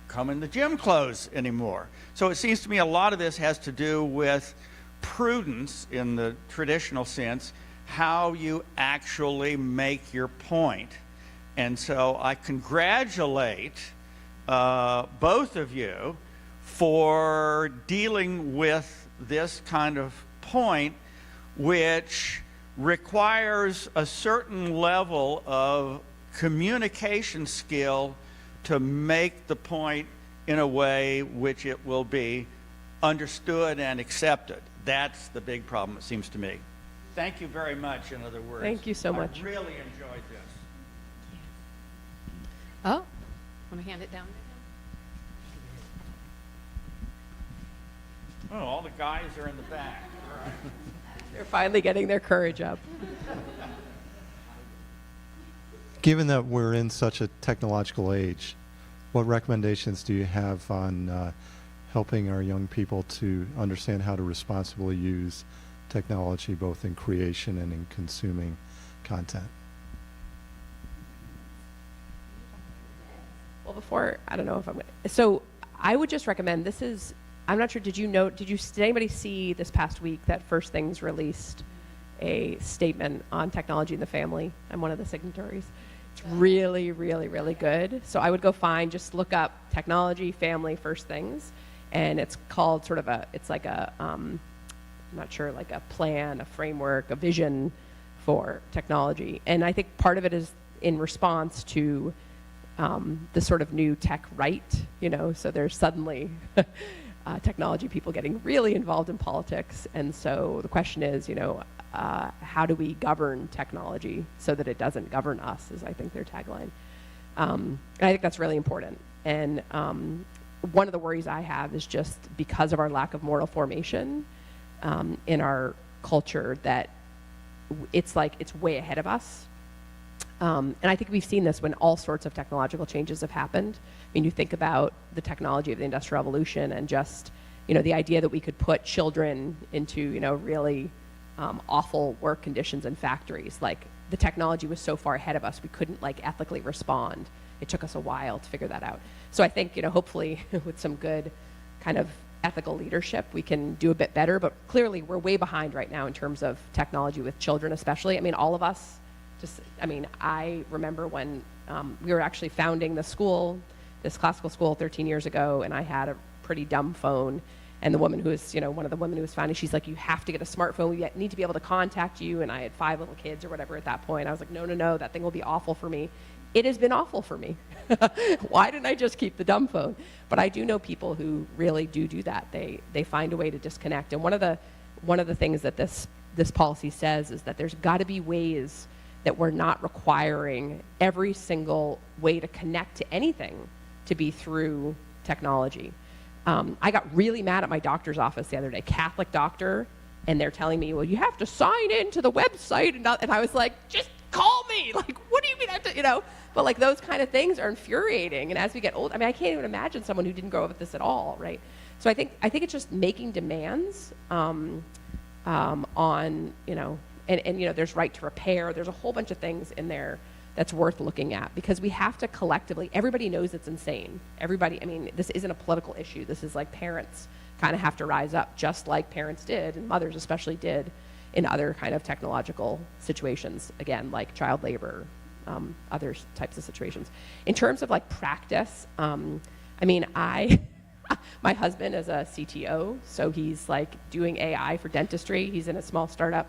come in the gym clothes anymore. So it seems to me a lot of this has to do with prudence in the traditional sense, how you actually make your point. And so I congratulate both of you for dealing with this kind of point, which requires a certain level of communication skill to make the point in a way which it will be understood and accepted. That's the big problem, it seems to me. Thank you very much, in other words. Thank you so much. I really enjoyed this. Oh, want to hand it down? Oh, all the guys are in the back. They're finally getting their courage up. Given that we're in such a technological age, what recommendations do you have on helping our young people to understand how to responsibly use technology, both in creation and in consuming content? Well, before, I don't know if I'm going to, so I would just recommend, this is, I'm not sure, did anybody see this past week that First Things released a statement on technology in the family? I'm one of the signatories. It's really, really, really good. So I would go just look up technology, family, First Things, and it's called sort of it's like a, I'm not sure, like a plan, a framework, a vision for technology. And I think part of it is in response to the sort of new tech right, you know, so there's suddenly technology people getting really involved in politics. And so the question is, you know, how do we govern technology so that it doesn't govern us, is I think their tagline. And I think that's really important. And one of the worries I have is just because of our lack of moral formation in our culture, that it's like it's way ahead of us. And I think we've seen this when all sorts of technological changes have happened. I mean, you think about the technology of the Industrial Revolution and just, you know, the idea that we could put children into, you know, really awful work conditions in factories. Like, the technology was so far ahead of us, we couldn't, like, ethically respond. It took us a while to figure that out. So I think, you know, hopefully with some good kind of ethical leadership, we can do a bit better. But clearly, we're way behind right now in terms of technology with children especially. I mean, all of us, I remember when we were actually founding the school, this classical school 13 years ago, and I had a pretty dumb phone. And the woman who was, you know, one of the women who was founding, she's like, you have to get a smartphone. We need to be able to contact you. And I had 5 little kids or whatever at that point. I was like, no, that thing will be awful for me. It has been awful for me. Why didn't I just keep the dumb phone? But I do know people who really do that. They find a way to disconnect. And one of the things that this policy says is that there's got to be ways that we're not requiring every single way to connect to anything to be through technology. I got really mad at my doctor's office the other day, Catholic doctor, and they're telling me, well, you have to sign into the website. And I was like, just call me. Like, what do you mean I have to, you know? But like, those kind of things are infuriating. And as we get old, I mean, I can't even imagine someone who didn't grow up with this at all, right? So I think it's just making demands on, you know, and you know, there's right to repair. There's a whole bunch of things in there that's worth looking at, because we have to collectively, everybody knows it's insane. Everybody, I mean, this isn't a political issue. This is like parents kind of have to rise up, just like parents did, and mothers especially did, in other kind of technological situations, again, like child labor, other types of situations. In terms of like practice, I mean, I My husband is a CTO, so he's like doing AI for dentistry. He's in a small startup,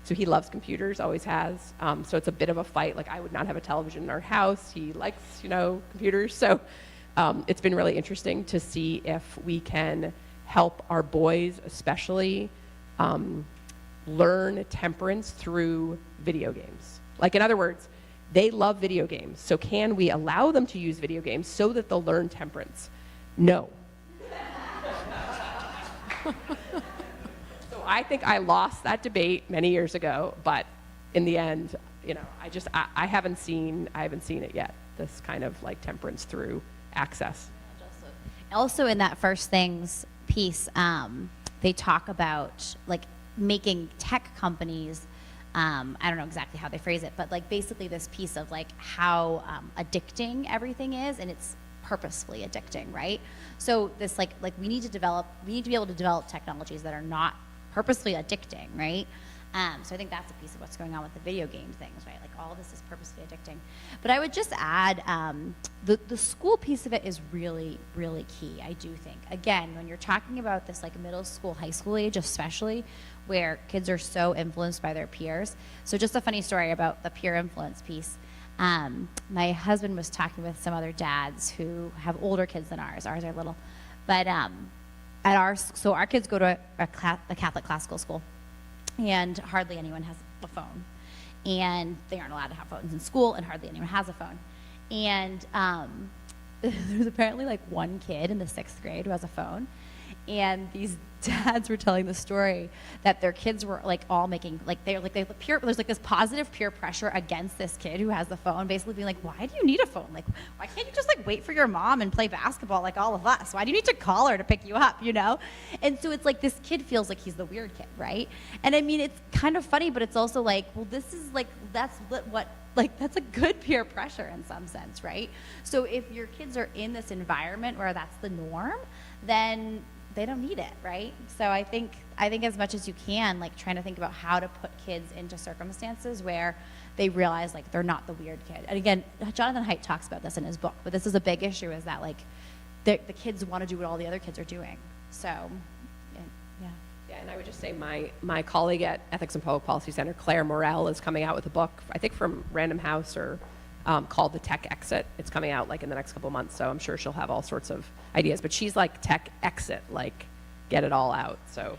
so he loves computers, always has. So it's a bit of a fight. Like, I would not have a television in our house. He likes, computers. So it's been really interesting to see if we can help our boys, especially, learn temperance through video games. Like, in other words, they love video games. So can we allow them to use video games so that they'll learn temperance? No. So I think I lost that debate many years ago, but in the end, I haven't seen it yet. This kind of like temperance through access. Also in that First Things piece, they talk about like making tech companies, I don't know exactly how they phrase it, but like basically this piece of like how addicting everything is, and it's purposefully addicting, right? So this like we need to be able to develop technologies that are not purposely addicting, right? So I think that's a piece of what's going on with the video game things, right? Like all this is purposely addicting. But I would just add, the school piece of it is really, really key, I do think. Again, when you're talking about this like middle school, high school age, especially, where kids are so influenced by their peers. So just a funny story about the peer influence piece. My husband was talking with some other dads who have older kids than ours. Ours are little. But so our kids go to a Catholic classical school, and hardly anyone has a phone. And they aren't allowed to have phones in school, and hardly anyone has a phone. And there's apparently like one kid in the 6th grade who has a phone. And these dads were telling the story that their kids were like all making there's like this positive peer pressure against this kid who has the phone, basically being like, why do you need a phone? Like, why can't you just like wait for your mom and play basketball like all of us? Why do you need to call her to pick you up, And so it's like this kid feels like he's the weird kid, right? And I mean, it's kind of funny, but it's also like, well, this is like, that's a good peer pressure in some sense, right? So if your kids are in this environment where that's the norm, then they don't need it, right? So I think as much as you can, like trying to think about how to put kids into circumstances where they realize like they're not the weird kid. And again, Jonathan Haidt talks about this in his book, but this is a big issue, is that like the kids want to do what all the other kids are doing. So, yeah. Yeah, and I would just say my colleague at Ethics and Public Policy Center, Claire Morrell, is coming out with a book, I think from Random House, or called The Tech Exit. It's coming out like in the next couple months, so I'm sure she'll have all sorts of ideas. But she's like tech exit, like get it all out. So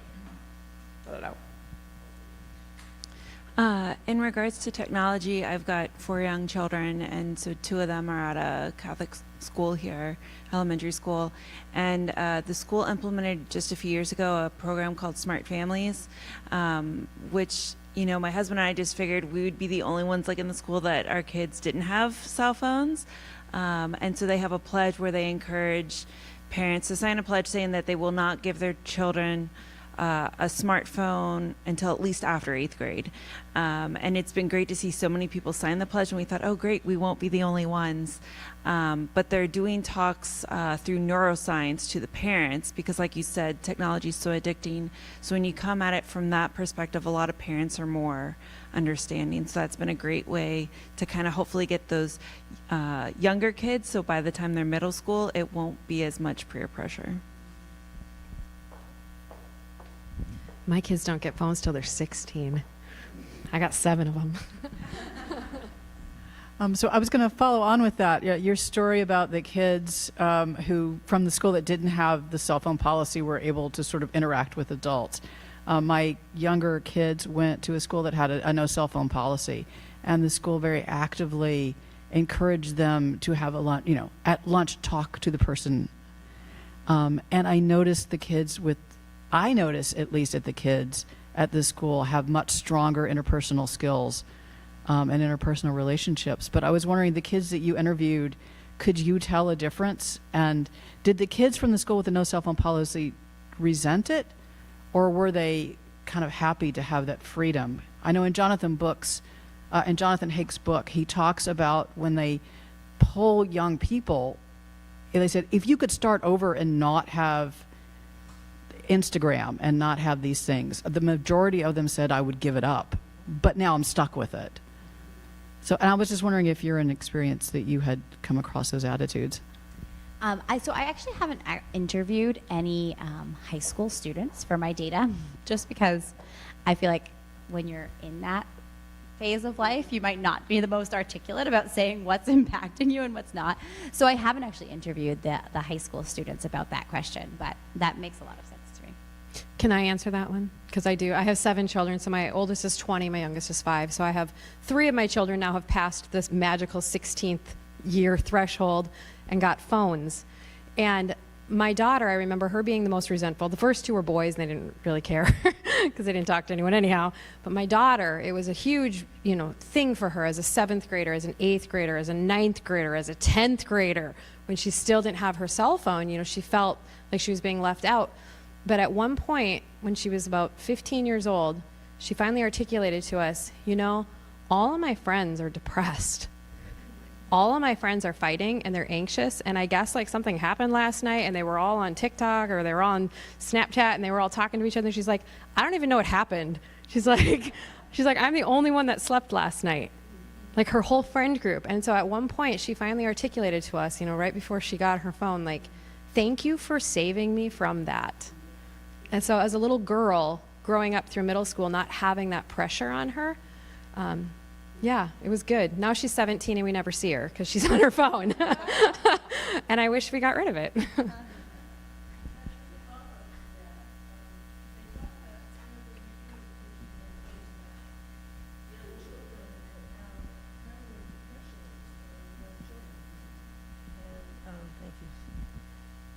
I don't know. In regards to technology, I've got 4 young children, and so 2 of them are at a Catholic school here, elementary school. And the school implemented just a few years ago a program called Smart Families, which my husband and I just figured we would be the only ones like in the school that our kids didn't have cell phones. And so they have a pledge where they encourage parents to sign a pledge saying that they will not give their children a smartphone until at least after 8th grade. And it's been great to see so many people sign the pledge, and we thought, oh great, we won't be the only ones. But they're doing talks through neuroscience to the parents, because like you said, technology is so addicting. So when you come at it from that perspective, a lot of parents are more understanding. So that's been a great way to kind of hopefully get those younger kids, so by the time they're middle school, it won't be as much peer pressure. My kids don't get phones till they're 16. I got 7 of them. So I was going to follow on with that. Your story about the kids who, from the school that didn't have the cell phone policy, were able to sort of interact with adults. My younger kids went to a school that had a no cell phone policy, and the school very actively encouraged them to have at lunch talk to the person. And I noticed I notice, at least at the kids at this school, have much stronger interpersonal skills and interpersonal relationships. But I was wondering, the kids that you interviewed, could you tell a difference? And did the kids from the school with the no cell phone policy resent it? Or were they kind of happy to have that freedom? I know in Jonathan Haight's book, he talks about when they poll young people, they said, if you could start over and not have Instagram and not have these things, the majority of them said, I would give it up, but now I'm stuck with it. So, and I was just wondering if you're an experience that you had come across those attitudes. So I actually haven't interviewed any high school students for my data, just because I feel like when you're in that phase of life, you might not be the most articulate about saying what's impacting you and what's not. So I haven't actually interviewed the high school students about that question, but that makes a lot of sense to me. Can I answer that one? Because I do. I have 7 children, so my oldest is 20, my youngest is 5. So I have 3 of my children now have passed this magical 16th year threshold and got phones. And my daughter, I remember her being the most resentful. The first 2 were boys, and they didn't really care because they didn't talk to anyone anyhow. But my daughter, it was a huge, thing for her as a 7th grader, as an 8th grader, as a 9th grader, as a 10th grader. When she still didn't have her cell phone, she felt like she was being left out. But at one point, when she was about 15 years old, she finally articulated to us, all of my friends are depressed. All of my friends are fighting and they're anxious, and I guess something happened last night and they were all on TikTok or they were on Snapchat and they were all talking to each other. She's like, I don't even know what happened. She's like, I'm the only one that slept last night. Like her whole friend group. And so at one point she finally articulated to us, right before she got her phone, thank you for saving me from that. And so as a little girl growing up through middle school, not having that pressure on her, yeah, it was good. Now she's 17 and we never see her because she's on her phone. And I wish we got rid of it.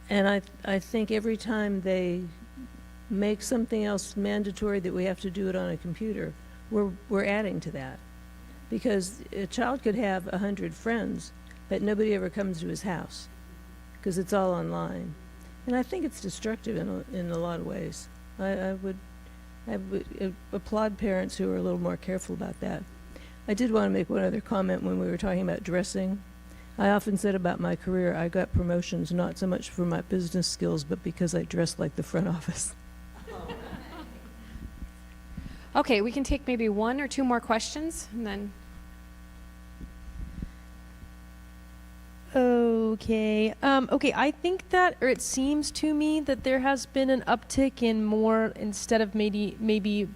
And I think every time they make something else mandatory that we have to do it on a computer, we're adding to that. Because a child could have 100 friends, but nobody ever comes to his house because it's all online. And I think it's destructive in a lot of ways. I would applaud parents who are a little more careful about that. I did want to make one other comment when we were talking about dressing. I often said about my career, I got promotions not so much for my business skills, but because I dressed like the front office. Okay, we can take maybe 1 or 2 more questions and then. Okay. I think that, or it seems to me that there has been an uptick in more, instead of maybe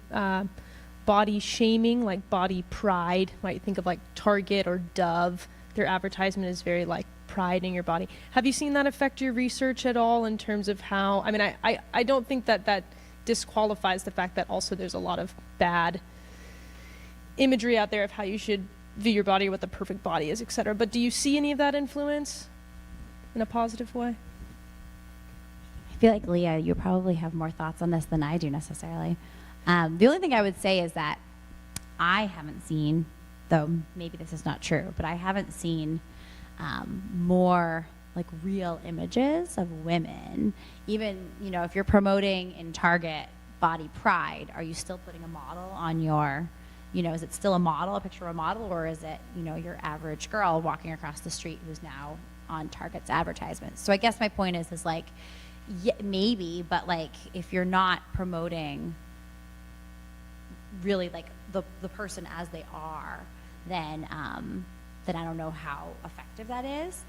body shaming, like body pride. Might think of Target or Dove. Their advertisement is very pride in your body. Have you seen that affect your research at all in terms of how? I mean, I don't think that disqualifies the fact that also there's a lot of bad imagery out there of how you should view your body, what the perfect body is, etc. But do you see any of that influence in a positive way? I feel like, Leah, you probably have more thoughts on this than I do necessarily. The only thing I would say is that I haven't seen, though maybe this is not true, but I haven't seen more real images of women. Even, if you're promoting in Target body pride, are you still putting a model on your, is it still a picture of a model, or is it, your average girl walking across the street who's now on Target's advertisements? So I guess my point is yeah, maybe, but if you're not promoting really the person as they are, then I don't know how effective that is.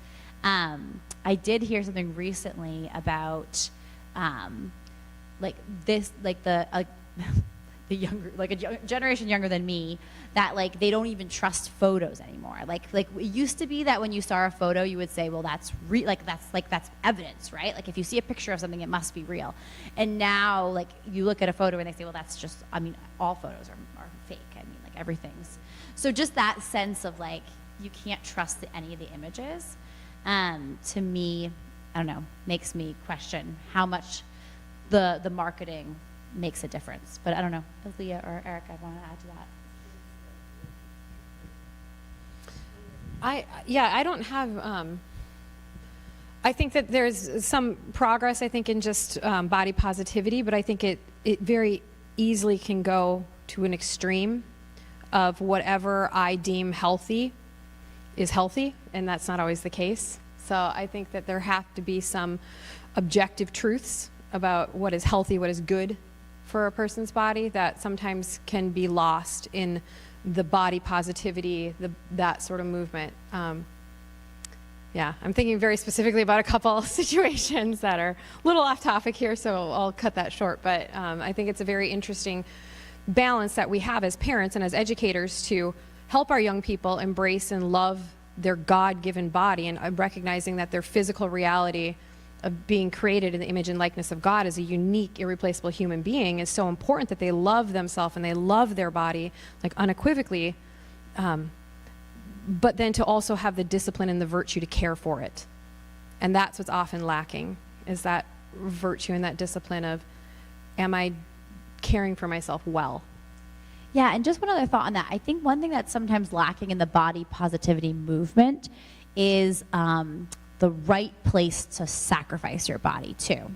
I did hear something recently about the younger, a generation younger than me, that they don't even trust photos anymore. It used to be that when you saw a photo, you would say, well, that's that's evidence, right? If you see a picture of something, it must be real. And now you look at a photo and they say, well, that's just, all photos are fake. Everything's. So just that sense of you can't trust any of the images, to me, I don't know, makes me question how much the marketing makes a difference. But I don't know, if Leah or Erika want to add to that. I don't have, I think that there's some progress, I think, in just body positivity, but I think it very easily can go to an extreme of whatever I deem healthy is healthy, and that's not always the case. So I think that there have to be some objective truths about what is healthy, what is good for a person's body, that sometimes can be lost in the body positivity, that sort of movement. Yeah, I'm thinking very specifically about a couple situations that are a little off topic here, so I'll cut that short. But I think it's a very interesting balance that we have as parents and as educators to help our young people embrace and love their God-given body, and recognizing that their physical reality of being created in the image and likeness of God as a unique, irreplaceable human being is so important, that they love themselves and they love their body, like unequivocally, but then to also have the discipline and the virtue to care for it. And that's what's often lacking, is that virtue and that discipline of, am I caring for myself well? Yeah, and just one other thought on that. I think one thing that's sometimes lacking in the body positivity movement is the right place to sacrifice your body too.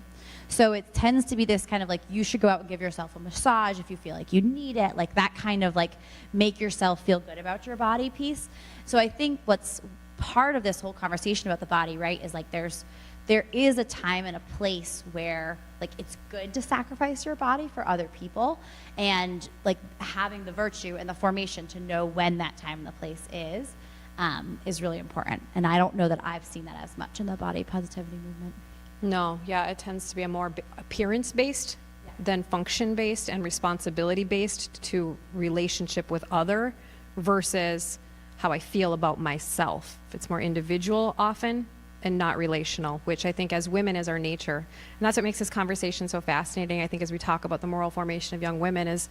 So it tends to be this kind of like, you should go out and give yourself a massage if you feel like you need it, like that kind of like make yourself feel good about your body piece. So I think what's part of this whole conversation about the body, right, is like there is a time and a place where like it's good to sacrifice your body for other people, and like having the virtue and the formation to know when that time and the place is really important. And I don't know that I've seen that as much in the body positivity movement. No, yeah, it tends to be a more appearance-based than function-based and responsibility-based to relationship with other versus how I feel about myself. It's more individual often and not relational, which I think as women is our nature. And that's what makes this conversation so fascinating, I think, as we talk about the moral formation of young women, is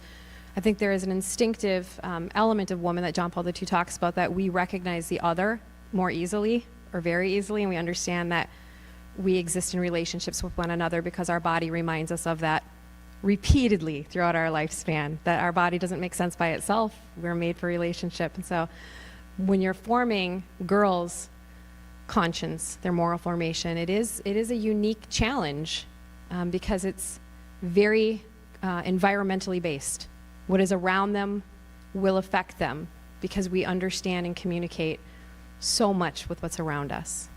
I think there is an instinctive element of woman that John Paul II talks about, that we recognize the other more easily or very easily, and we understand that we exist in relationships with one another because our body reminds us of that repeatedly throughout our lifespan, that our body doesn't make sense by itself. We're made for relationship. And so when you're forming girls' conscience, their moral formation, it is a unique challenge because it's very environmentally based. What is around them will affect them because we understand and communicate so much with what's around us.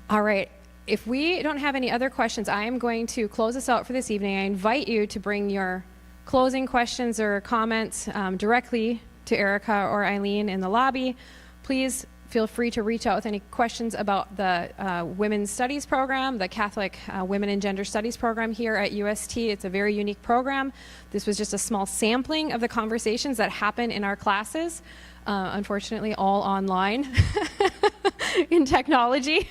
All right, if we don't have any other questions, I am going to close us out for this evening. I invite you to bring your closing questions or comments directly to Erika or Eileen in the lobby. Please feel free to reach out with any questions about the Women's Studies program, the Catholic Women and Gender Studies program here at UST. It's a very unique program. This was just a small sampling of the conversations that happen in our classes. Unfortunately, all online in technology,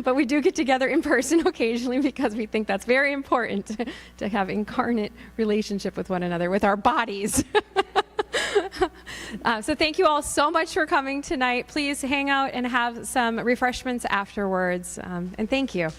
but we do get together in person occasionally because we think that's very important to have incarnate relationship with one another, with our bodies. So thank you all so much for coming tonight. Please hang out and have some refreshments afterwards, and thank you.